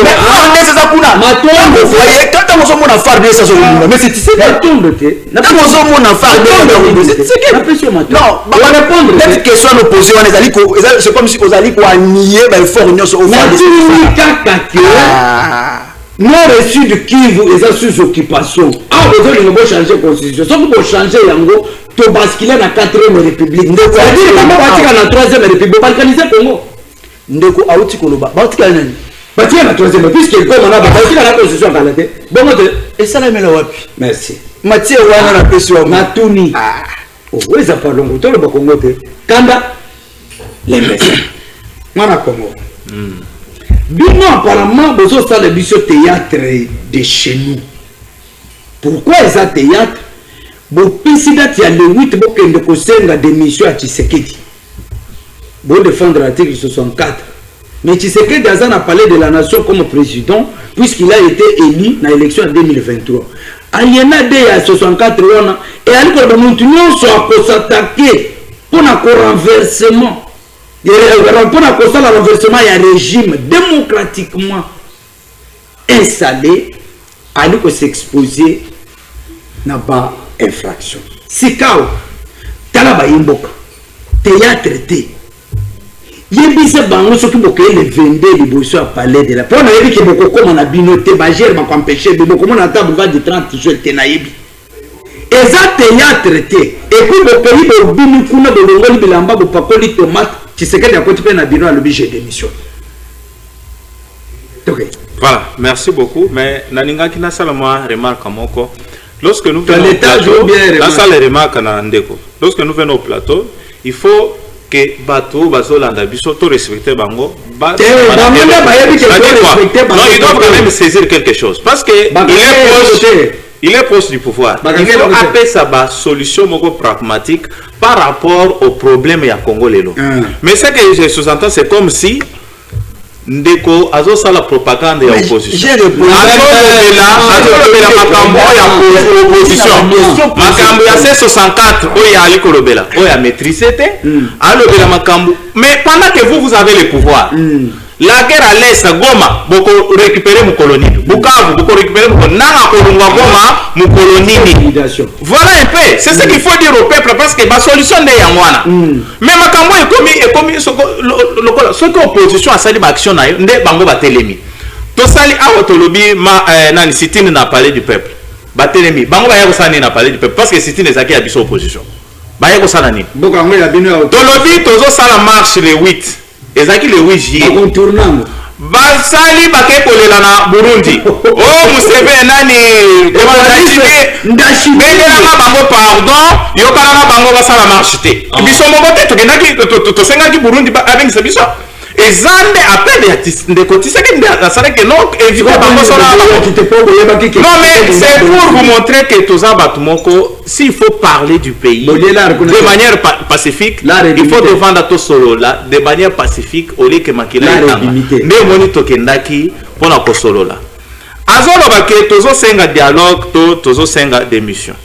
ça kuna matondo voyez quand on mona farde ça so mais c'est Tshisekedi matondo te na on mona farde c'est Tshisekedi non on va répondre cette question nous poser on ezali ko c'est comme si ozali ko nier ba effort nyonso au farde non reçu de Kivu et sous occupation ah besoin de changer la constitution sauf pour changer yango to basculer na 4e république ndeko c'est-à-dire comment batika na 3e république balkaniser Congo ndeko auti koloba batika nani batika na 3e puisque comme on a batika na constitution kalate bon et ça la mela wapi merci Mathieu wana na peso matuni oh weza palongo to le Congo te kanda lembesi mwana Congo Bino apparemment besoin ça le biso théâtre de chez nous. Pourquoi est-ce théâtre? Bon président il y a le 8 bon que de kosenga démission à Tshisekedi. Bon défendre l'article 64. Mais Tshisekedi a parlé de la nation comme président puisqu'il a été élu dans l'élection en 2023. Aliena de à 64 wana et aliko de montunyo so s'attaquer pour un renversement. Pour un renversement il y a un régime démocratiquement installé aliko s'exposer na ba infraction. Sikao tala ba imboka théâtre té yebise bango soki bokoye le 22 liboso a parler de la pona yebi ke bokokoma na bino te bagere bakompêcher bokomona ata boulevard de 30 jours te na yebi eza théâtre te epi bokoyi bobini kuna bolongoli bilamba bopakoli tomate Tshisekedi akoti mpe na bino alobi j'ai démission. Voilà, merci beaucoup. Mais naningaki nasala mwa remarque moko. Lorsque nous venons lorsque nous venons au plateau, il faut que bateau bazolanda biso to respecter bango non, ils doivent quand même saisir quelque chose parce que il est proche du pouvoir. Il faut appeler ça une solution pragmatique par rapport au problème ya Congo lelo. Mais ce que je sous-entends, c'est comme si ndeko azo sala propagande ya opposition. Makambo ya 64 oya ali kolobela oya maîtriser te alobela makambo. Mais pendant que vous avez le pouvoir, la guerre à l'est Goma boko récupérer mon colonie, Bukavu boko récupérer mon nanga kolunga Goma mon colonie. Voilà un peu, c'est ce qu'il faut dire au peuple parce que la solution n'est pas moi. Mais makambo est commis ce que l'opposition a sali action na yo nde bango batelemi. To sali a otolobi ma nani sitini na parler du peuple. Batelemi bango ba yako na parler du peuple parce que sitini ezaki ya biso opposition. Ba yako sana nini? Boka ngo ya bino ya tolobi tozo sala marche le 8. Ezaki le 8 juillet. Basali bakekolela na Burundi. Oh Museveni nani ndashibela bango pardon yokala bango basala marche te. Biso moko te tokendaki tosengaki Burundi avec biso. Ezande appelle de Tshisekedi ça que non éviter bango sala. Non mais c'est pour vous montrer que toza batumoko s'il faut parler du pays de manière pacifique, il faut défendre tout solo là de manière pacifique au lieu que makila mais moni tokendaki pona ko solo là. Azolo ba ke tozo senga dialogue tozo senga démission.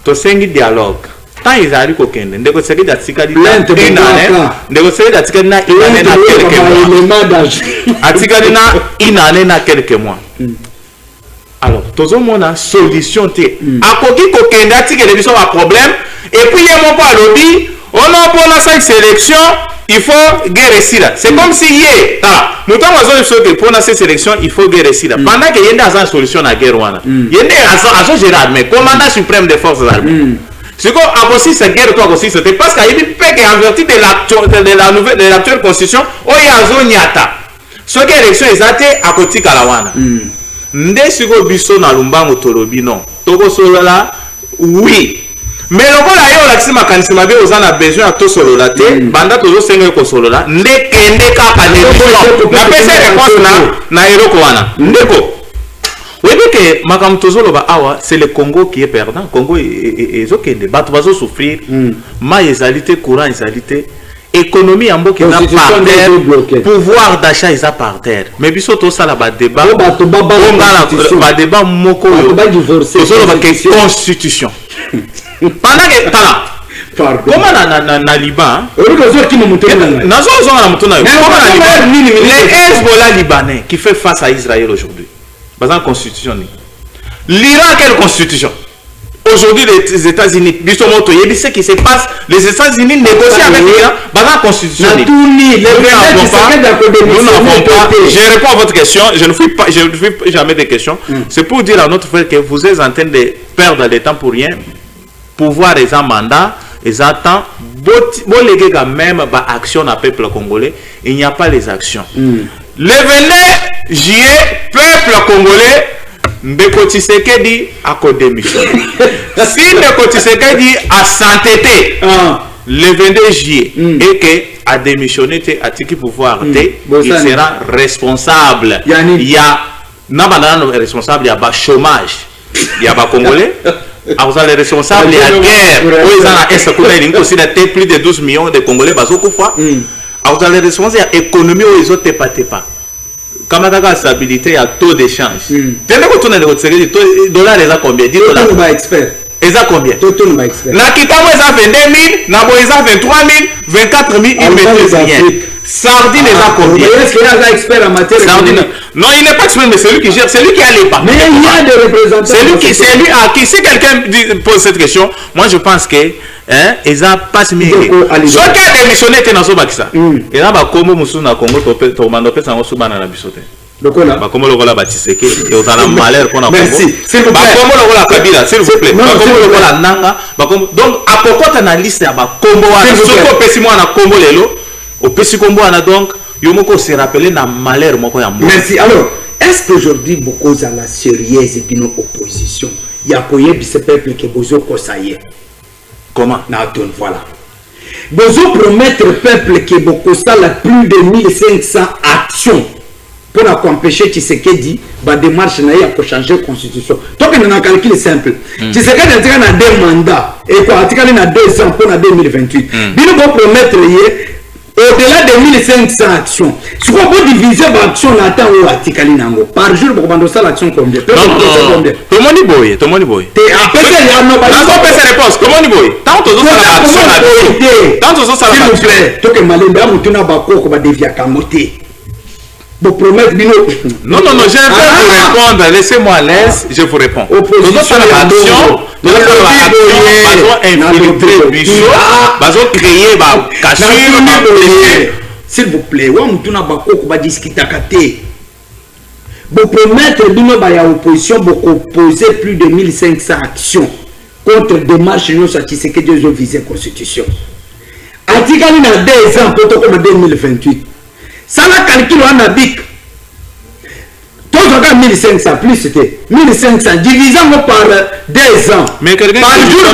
To sengi dialogue. Tant ils arrivent au Kenya, ndeko seki datika di ndeko seki datika na inane na quelques mois. Atika na inane na quelques mois. Alors, tozo mona solution te. Akoki ko Kenya atika le biso a problème et puis il y a mon pas lobby, on a pour la cinq sélection, il faut guerre là. C'est comme si hier, nous avons besoin de pour la sélection, il faut guerre là. Pendant que y a une solution à guerre wana. Il y a une général mais commandant suprême des forces armées. Ce qu'on a aussi cette guerre toi aussi c'était parce qu'il y a une paix qui est en vertu de l'actuelle constitution où il y a zone yata. Ce qui est élection exacte à côté kalawana. Nde siko biso na lumbango tolobi non. Toko solo là oui. Mais le rôle là yo la makanisi mabe ozana besoin à to solo là te banda tozo senga ko solo là nde kende ka panémission. Na pesa réponse na eloko wana. Ndeko oui, que Makam Tozoloba Awa, c'est le Congo qui est perdant. Congo est ok, les bateaux vont souffrir. Ma ésalité, courant ésalité, économie en qui est par terre, pouvoir d'achat est par terre. Mais bisoto ça là bas débat, bas débat moko constitution. Pendant que comment na Liban, les Hezbollah libanais qui fait face à Israël aujourd'hui. Basant constitution. L'Iran, quelle constitution? Aujourd'hui, les États-Unis, ce qui se passe, les États-Unis négocient avec l'Iran, basant constitution. Nous n'avons pas. Je réponds à votre question, je ne fais jamais de questions. C'est pour dire à notre frère que vous êtes en train de perdre le temps pour rien. Pouvoir les mandat, les attend. Bon, les gars, même action à peuple congolais, il n'y a pas les actions. Le 29 juillet, peuple congolais, Ndeko Tshisekedi a démission. Si Ndeko Tshisekedi a s'entêté le 22 juillet et que a démissionné à qui pouvoir il sera responsable. Il y a responsable, il y a chômage, il y a Congolais. Vous avez les responsables, il y a guerre. Ils ont aussi plus de 12 millions de Congolais. Vous avez les responsables, il y a économie où ils ont pas. Comme il y a stabilité, il y a taux d'échange. Tenez compte de le dollar, il y a combien? 10 dollars. Ils ont combien? Na Kitamo, ils ont 22 000, Nabo, ils ont 23 000, 24 000, ils mettent rien. Sardine, ils ont combien? Est-ce qu'il y a un expert en matière Sardine. Non, il n'est pas expert, mais c'est lui qui gère, c'est lui qui a les pas. Mais il y a des représentants. C'est lui à qui, si quelqu'un pose cette question, moi je pense que ils ont pas mis. Soit qu'il a démissionné, tu n'as pas ça. Et là, comme Moussou na Congo, tu as mandé ça en sous-ban à la bisote. Comme le rôle Batiseke, et aux alams malheur qu'on a. Merci. S'il vous plaît. Comme le rôle Kabila, s'il vous plaît. Comme le rôle Nanga. Donc, à pourquoi tu as une liste à Combo, surtout au Pessimo à Combo Lelo, au Pessikombo à donc, Yomoko s'est rappelé na malheur. Merci. Alors, est-ce qu'aujourd'hui, beaucoup de la sérieuse et d'une opposition, il y a pour ce peuple qui est besoin de ça y est? Comment? Voilà. Besoin de promettre au peuple qui est beaucoup ça, la plus de 1500 actions. Pour empêcher Tshisekedi la démarche pour changer la constitution. Donc on a un calcul simple. Tshisekedi a 2 mandats et quoi, il a 2 ans pour 2028. Il faut promettre au-delà de 1500 actions. Si on peut diviser l'action par jour, pour prendre ça l'action combien? Comment ni boy? Comment ni boy? Réponse. Comment ni boy? Tant que ça s'il vous plaît. Donc Malemba mutuna bako ba devia kamote. Vous promettez non, je vais vous répondre. Laissez-moi à l'aise, je vous réponds. Opposition à l'action, nous avons infiltré Bichot, nous avons créé ma cassure, s'il vous plaît, vous avez discuté. Vous promettez que l'opposition va opposer plus de 1500 actions contre des démarches nous satisfaites que Dieu a visé la Constitution. Article a 2 ans pour 2028. Ça la calcul en abic. Tout ça 1500 plus c'était 1500 divisant par 2 ans. Mais quelqu'un par jour on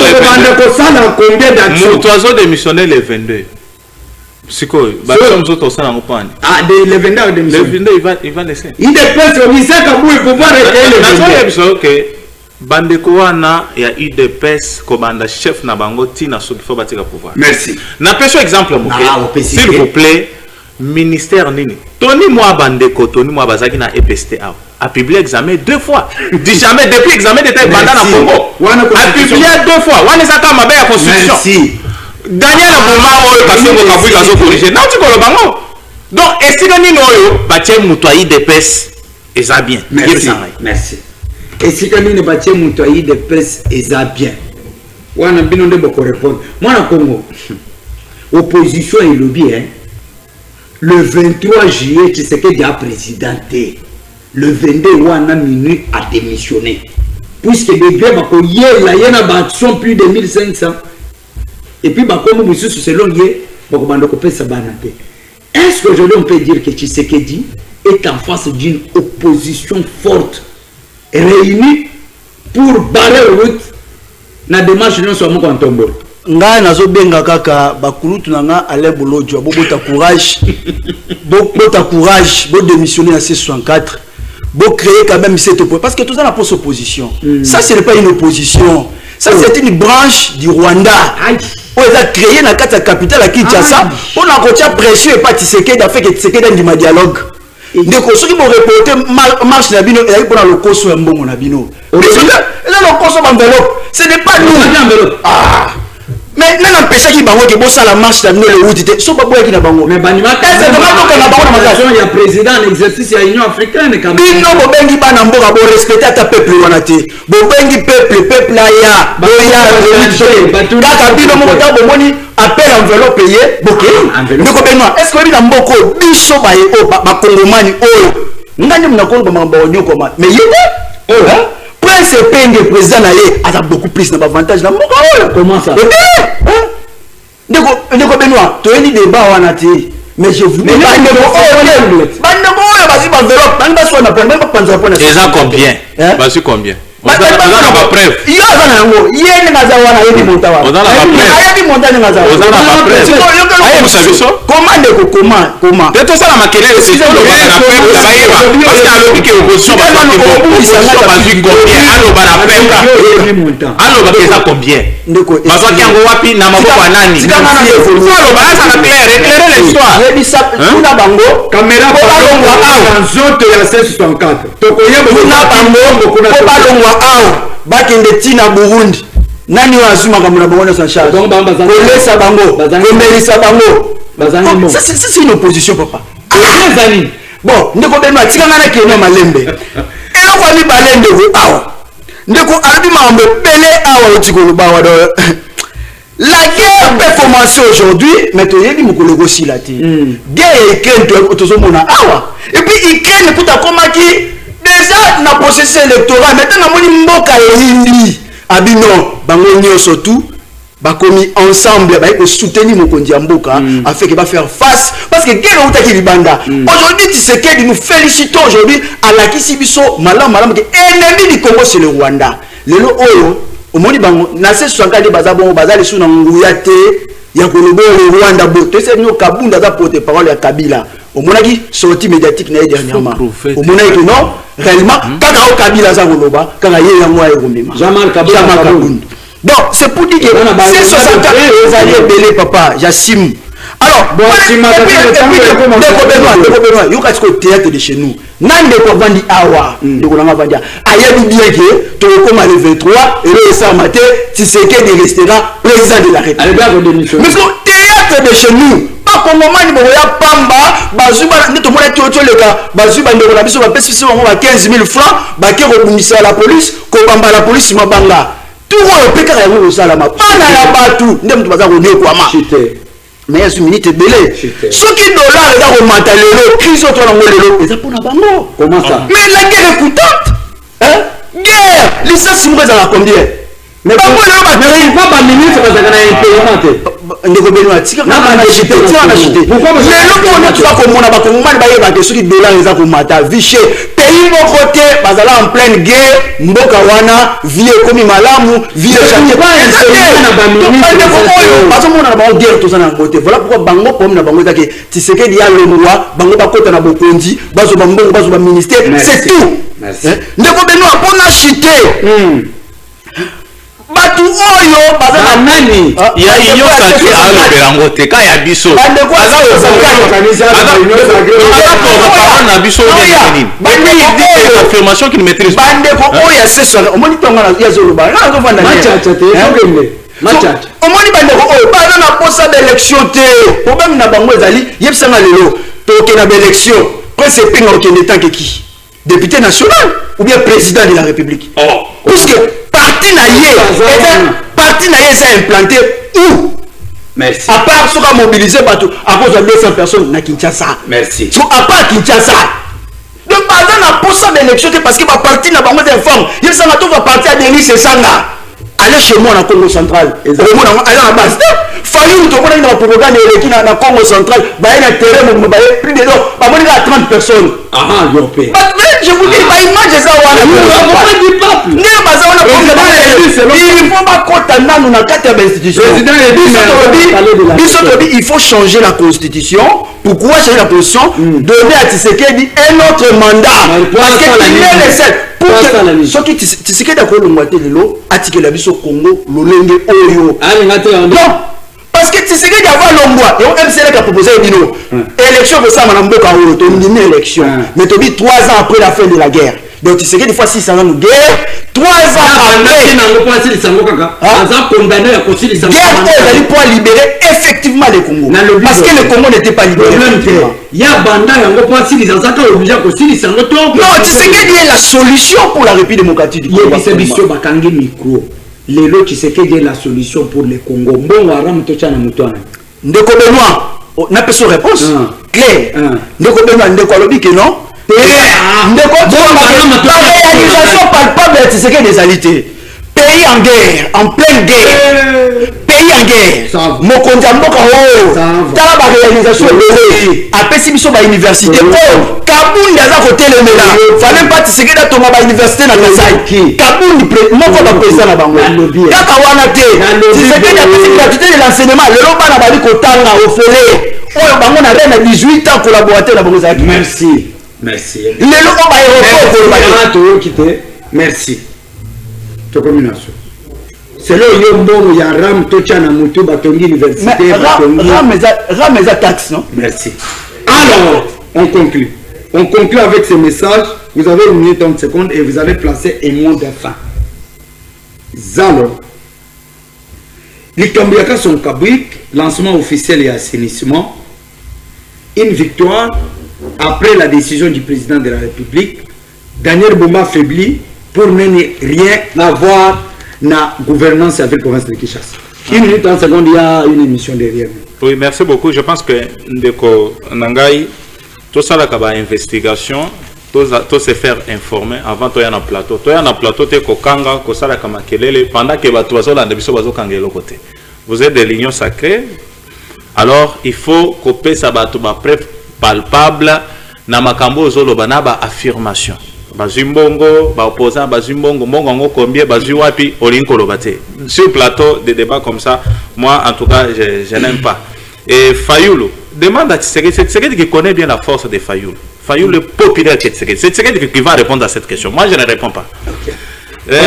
ça dans combien d'actions? Mon oiseau démissionné le 22. C'est quoi? Bah nous autres ça en panne. Ah le 22 démissionné. Le 22 il va laisser. Il dépense au ministère comme il faut pas arrêter le 22. OK. Bandeko wana ya IDPS komanda chef na bango tina so qu'il faut bâtir le pouvoir. Merci. Na pêche exemple s'il vous plaît. Ministère nini Tony moi bandeko Tony moi bazaki na EPST a publié examen 2 fois dit jamais depuis examen d'état bandana Congo a publié 2 fois wana saka mabe ya constitution Daniel moment oyo kasongo kabuika zo corriger na tu kolo bango donc esika nini oyo batie mutu ayi DPS eza bien merci esika nini batie mutu ayi DPS eza bien wana bino nde boko répondre moi na Congo opposition et lobby le 23 juillet, Tshisekedi a présidenté. Le 22 wana minuit a démissionné. Puisque les grèves il y a une action plus de 1500. Et puis, comme monsieur selon est-ce qu'aujourd'hui on peut dire que Tshisekedi est en face d'une opposition forte réunie pour barrer route dans la démarche de notre contombo? Nga nazo benga kaka bakulutu nanga Alain Bolodjo bota courage bota courage bo démissionner à C64 bo créer quand même cette opposition parce que tout ça la pour opposition ça ce n'est pas une opposition ça c'est une branche du Rwanda on a créé na kata capitale à Kinshasa pour la côté pression et pas Tshisekedi a fait que Tshisekedi dans dialogue ndeko soki bo reporter marche na bino et pour le koso ya mbongo na bino mais là le koso enveloppe ce n'est pas nous mais n'a empêché qu'il bango que bossa la marche d'amener le route so ba boya ki na bango mais banima c'est vraiment que na bango na magazine il y a président en exercice ya Union africaine quand même bino bo bengi bana mboka bo respecter ta peuple wana te bo bengi peuple aya boya kaka bino mo ta bo moni appel enveloppe payé boké ndeko benoit est-ce que bina mboko biso ba e ba kongomani oyo ngani mna kongo ba mamba onyoko ma mais yé Prince Penge président a beaucoup plus d'avantages dans mon cas. Comment ça? Ndeko Benoît, tu as dit débat wana te. Mais je vous dis Déjà combien? Vas-y combien? bakende tina Burundi nani wazumaka muna bango na charge kolesa bango komelisa bango ça c'est une opposition papa azani bon ndeko Benoît tikanga na keno malembe eloko mi balende ko awa ndeko albi mambo pele awa otikolo bawa do la guerre peut commencer aujourd'hui mais tu yebi mukolo ko silati guerre ekento tozomona awa et puis Ukraine puta komaki déjà na processus électoral maintenant moni mboka yindi abino bango nyonso tout bakomi ensemble ba ko soutenir mokonzi ya mboka afin que va faire face parce que guerre utaki libanda aujourd'hui Tshisekedi nous félicitons aujourd'hui à la Kisibiso malam que ennemi du Congo c'est le Rwanda lelo oyo omoni bango na se sonkali bazabo bazali suna nguya te ya kolobo le Rwanda bote c'est no kabunda za porte parole ya Kabila omonaki sortie médiatique na dernièrement omonaki que non réellement kaka o Kabila za koloba kaka ye yango ay komema Jean-Marc Kabunda donc c'est pour dire que c'est 60 les alliés belé papa Jassim alors bon Benoît yo kasi ko théâtre de chez nous nande ko vandi awa de ko langa vandi ayebi bien que to ko le 23 et le samate Tshisekedi restera président de la République mais que théâtre de chez nous pas comme moment ni ya pamba bazuba ndito mona toto leka bazuba ndeko na biso ba pesi biso ba 15 000 francs ba ke ko bumisa la police ko bamba la police mabanga tout le peka ya ngo salama pana ya batu ndem tu baza ko ne ko ama mais ya minute belé ce qui dollar eza ko matalelo crise to na ngolelo eza pona bango comment ça mais la guerre est coûtante hein guerre licence moko eza combien mais bango le ba ministre bazaka na impayement ndeko Benoît tika na chité pourquoi lelo tu vas komona ba komona ba yeba que ce qui dollar eza ko mata viché pays mon côté bazala en pleine guerre mboka wana vie komi malamu vie chaque bazomona na ba guerre to sana côté voilà pourquoi bango comme na bango eza que Tshisekedi ya le roi bango ba kota na bokonzi bazo ba mbongo bazo ba ministère c'est tout ndeko Benoît pona chité batu oyo bazana nani ya iyo saki alo te ka ya biso aza na biso nini affirmation qui ne maîtrise pas bande ko oya seso omoni tonga na ya zoloba na zo vanda macha omoni bande ko oyo baza na posa d'élection te problème na bango ezali yebisanga lelo toke na élection prince pinga okende tant que qui député national ou bien président de la République puisque parti na yé ça implanté où merci à part ce qu'on mobiliser bateau à cause de 200 personnes na Kinshasa merci so à part Kinshasa donc bazan na posa d'élection parce que ba parti na bango informe il ça na to va partir à Denis Sanga aller chez moi na Congo central et moi na aller à base Fayou to kona na propagande eleki na Congo central ba na terrain mo ba plus de ba moni na 30 personnes yopé je vous dis ba image ça wana du peuple ne baza wana il faut pas kota nanu na kati ya institution il faut changer la constitution. Pourquoi changer la position donner à Tshisekedi un autre mandat parce que il est le seul pour que Tshisekedi a kolongwate lelo atike la biso Congo lolenge oyo non parce que Tshisekedi a longwa et on MCL a proposé bino élection pour ça madame Boka oyo to ndine élection mais to bi 3 ans après la fin de la guerre donc Tshisekedi fois 6 ans de guerre 3 ans après nango pas si sango kaka aza condamné à continuer sa guerre pour libérer effectivement le Congo parce que le Congo n'était pas libéré ya banda yango pas si les azaka obligé à continuer sango to non Tshisekedi est la solution pour la République démocratique du Congo biso bakangi micro lelo Tshisekedi est la solution pour le Congo mbongo aram to chana mutwana ndeko Benoît na peso réponse claire ndeko Benoît ndeko alobi que non ndeko la réalisation palpable de Tshisekedi des alités pays en guerre en pleine guerre pays guerre mokonzi ya mboka oyo tala baréalisation ebele apesi biso bauniversité oyo kabundi aza kotelemela fale mpa Tshisekedi atonga bauniversité na Kasai kabundi moko baprésident na bango kaka wana te Tshisekedi apesi gratuité de l'enseignement lelo bana bali kotanga ofele oyo bango na reine na 18 ans collaborateur na bango ezalaki merci lelo oyo baéroport merci tokominaso selo yo mbongo ya ram tocha na mutu batongi université ram eza taxe non merci alors on conclut avec ce message. Vous avez 1 minute 30 secondes et vous allez placer un mot de fin zalo likambiaka son kabik lancement officiel et assainissement une victoire après la décision du président de la République. Daniel Bumba affaibli pour ne rien avoir na gouvernance avec la province de Kinshasa. 1 minute 30 secondes, il y a une émission derrière. Oui, merci beaucoup. Je pense que Ndeko Nangai, tout ça là, une investigation, tout se faire informer avant de y aller en plateau. Tu es en plateau, tu es kokanga, kosala kama kelele pendant que tu es là, tu es kangelo côté. Vous êtes des lignes sacrées. Alors, il faut couper ça ba preuve palpable na makambo zolo bana ba affirmation. Bazimbongo, ba opposant bazimbongo, mbongo ngo combien baziwapi olinko lobate. Sur plateau de débats comme ça, moi en tout cas, je n'aime pas. Et Fayoulou demande à Tshisekedi qui connaît bien la force de Fayoulou. Fayoulou est populaire que Tshisekedi. C'est Tshisekedi qui va répondre à cette question. Moi, je ne réponds pas. Okay. Dans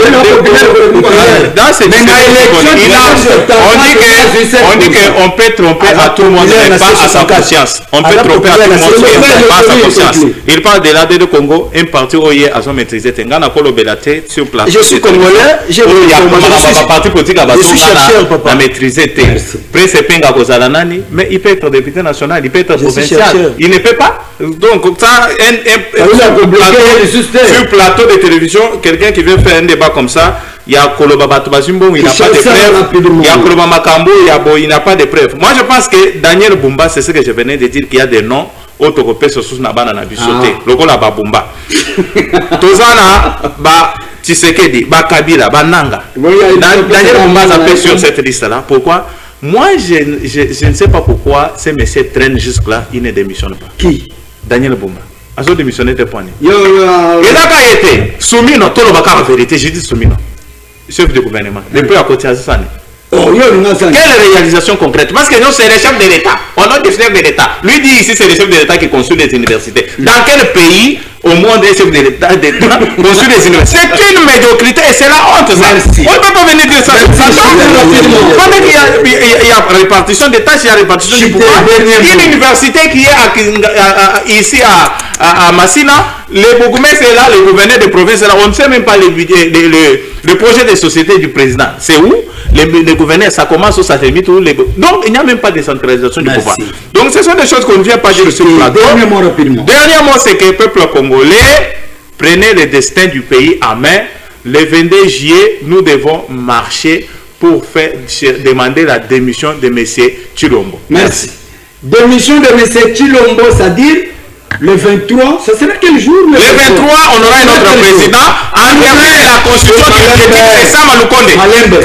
cette on dit qu'on peut tromper à tout le monde, mais pas à sa conscience. On peut tromper à tout le monde, mais pas à sa conscience. Il parle de l'AD de Congo, un parti où il a maîtrisé. Sur place. Je suis congolais, je parti politique à maîtriser. Mais il peut être député national, il peut être provincial. Il ne peut pas. Donc, ça, sur plateau de télévision, quelqu'un qui veut faire un débat comme ça, il y a Koloba Batubazimbo, il n'a pas de preuves. Il y a Koloba Makambo, il n'a pas de preuves. Moi, je pense que Daniel Bumba, c'est ce que je venais de dire, qu'il y a des noms autoropés sur sous Nabana Nabisoté. Logo la Babumba. Tozana, Tshisekedi, Kabila, Nanga. Daniel Bumba s'appelle sur cette liste-là. Pourquoi? Moi, je ne sais pas pourquoi ces messieurs traînent jusque-là, ils ne démissionnent pas. Qui? Daniel Bumba. Azo démissionné de poignées. Il a été soumis, non, tout le monde a vérité, j'ai dit soumis, non. Chef de gouvernement. Depuis à côté de ça. Quelle réalisation concrète? Parce que nous, c'est le chef de l'État. On a des chefs de l'État. Lui dit ici, c'est le chef de l'État qui construit des universités. Dans quel pays au monde des chefs de l'État construit des universités? C'est une médiocrité et c'est la honte. Ça. On ne peut pas venir dire ça. Il y a répartition des tâches, il y a répartition du pouvoir. Une université qui est ici à Massina, le bourgmestre est là, le gouverneur de province est là. On ne sait même pas le projet de société du président. C'est où? Le gouverneur, ça commence où ça termine où donc il n'y a même pas de centralisation du pouvoir. Donc ce sont des choses qu'on ne vient pas dire sur le plateau. Dernièrement, c'est que le peuple congolais prenait le destin du pays en main. Le 22 juillet, nous devons marcher pour demander la démission de M. Tshilombo. Merci. Démission de M. Tshilombo, c'est-à-dire le 23, ça sera quel jour? Le 23, on aura un autre président. En vertu de la constitution qui est Sam Lukonde.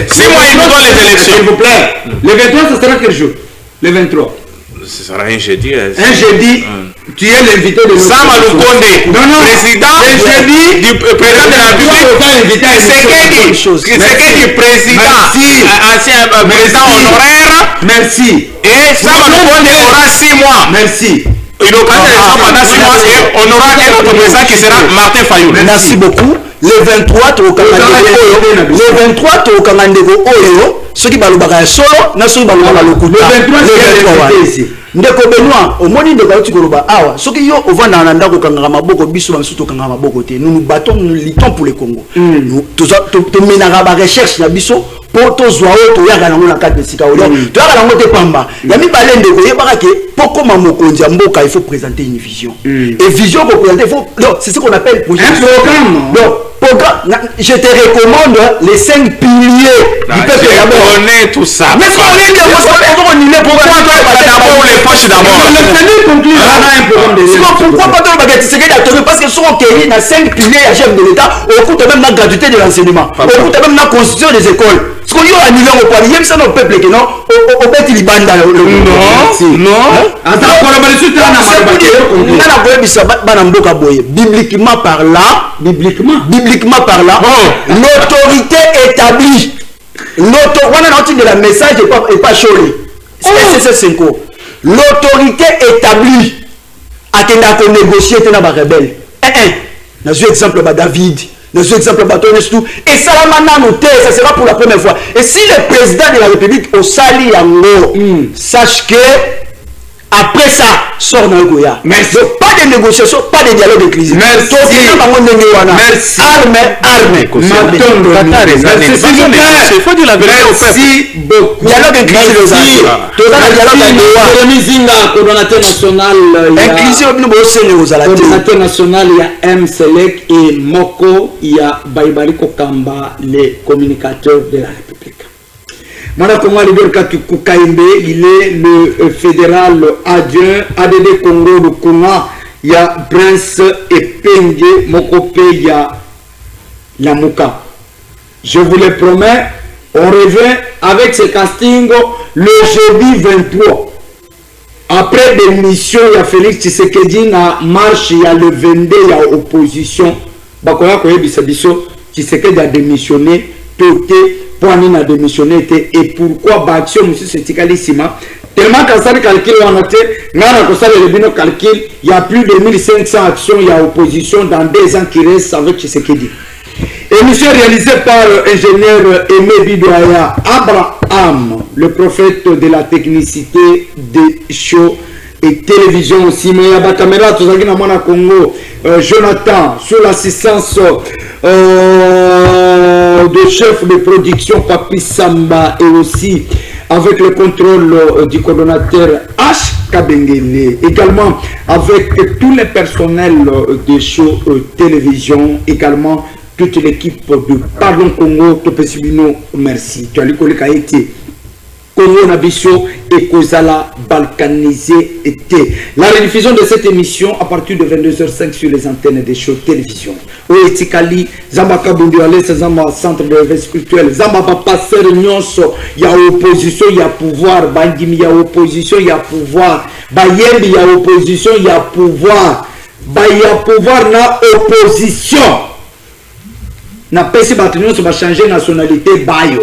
6 mois, il nous donne les élections. S'il vous plaît. Le 23, ça sera quel jour? Le 23. Ce sera un jeudi. Un jeudi. Tu es l'invité de Sam Lukonde, président du président de la République. C'est qui président, ancien président honoraire. Merci. Et Sam Lukonde aura 6 mois. Merci. Il aura pendant 6 mois et on aura un autre président qui sera Martin Fayoulou. Merci beaucoup. Le 23, tu au Kamandego Oyo, ceux qui balobaka solo, na ceux qui balobaka lokuta. Le 23 ici. Ndeko Benoît, au moni de Baouti Koloba, awa, ceux qui ont au Vananda Kangama Maboko, Bissou, Masuto Kangama Bokote, nous nous battons, nous luttons pour le Congo. Nous, tu mèneras la recherche, la Bissou, pour tous les autres, tu as la carte de Sikaolo, tu as la montée Pamba. Il y a mis Balende, il y a barake, pourquoi Mamokondia Mboka, il faut présenter une vision. Et vision pour présenter, il faut, c'est ce qu'on appelle projet. Un programme. Je te recommande les 5 piliers du peuple d'abord. On connaît tout ça. Mais ce qu'on est d'abord les poches d'abord. Pourquoi pas dans le bagage parce que sont accueillis dans 5 piliers à chef de l'État, au coût même de la gratuité de l'enseignement, au coût même de la constitution des écoles. ce qu'on y a annulé au poil, il y a ça dans le peuple qui non, au bête il bande dans le non. Attends, pour la balise, tu as bibliquement parlant, l'autorité établie, l'autorité de la message est pas chôlé. C'est 5 ans. L'autorité établie a été négocier avec les rebelles. Dans un exemple, David. Dans un exemple, tout. Et ça, ça sera pour la première fois. Et si le président de la République au Sali Yango, sache que après ça, sort dans le Goya. Merci. Donc, pas de négociation, pas de dialogue de crise. Merci. Merci. Arme. Il faut dire la vérité au peuple. Merci beaucoup. Dialogue de crise. Coordonnateur national. Coordonnateur national, il y a M. Selek et Moko, il y a Baibariko Kamba, les communicateurs de la République. Mwana Kongo Liberka Kukaimbe, il est le fédéral adjoint ADD Congo de Konga, il y a Prince Epenge, Mokope, il y a Lamuka. Je vous le promets, on revient avec ce casting le jeudi 23. Après l'émission, il y a Félix Tshisekedi na marche, il y a le 22, il y a opposition. Bakoya Koye Bisabiso, Tshisekedi a démissionné, Toté. Poani a démissionné et pourquoi Baction monsieur Setikalisima tellement quand ça le calcul on a noté le calcul il y a plus de 1500 actions il y a opposition dans 2 ans qui restent avec Tshisekedi. Émission réalisée par ingénieur Aimé Bidoya Abraham, le prophète de la technicité des shows et télévision aussi, mais il y a la caméra, tout ça qui est Congo, Jonathan, sur l'assistance de chef de production Papi Samba et aussi avec le contrôle du coordonnateur H. Kabengele, également avec tous les personnels des shows télévision, également toute l'équipe de Pardon Congo, Topesibino, merci. Tu as lu que été Congo Nabiso et Kozala balkanisé était. La rediffusion de cette émission à partir de 22h05 sur les antennes des shows télévision. Oetikali, Zamba Kabunduale, Zamba Centre de réveil spirituel, Zamba Passer Nyonso, il y a opposition, il y a pouvoir, Bandimi, il y a opposition, il y a pouvoir, Bayembi, il y a opposition, il y a pouvoir, il y a pouvoir, na opposition. Na pesi batunion, ça va changer nationalité, Bayo.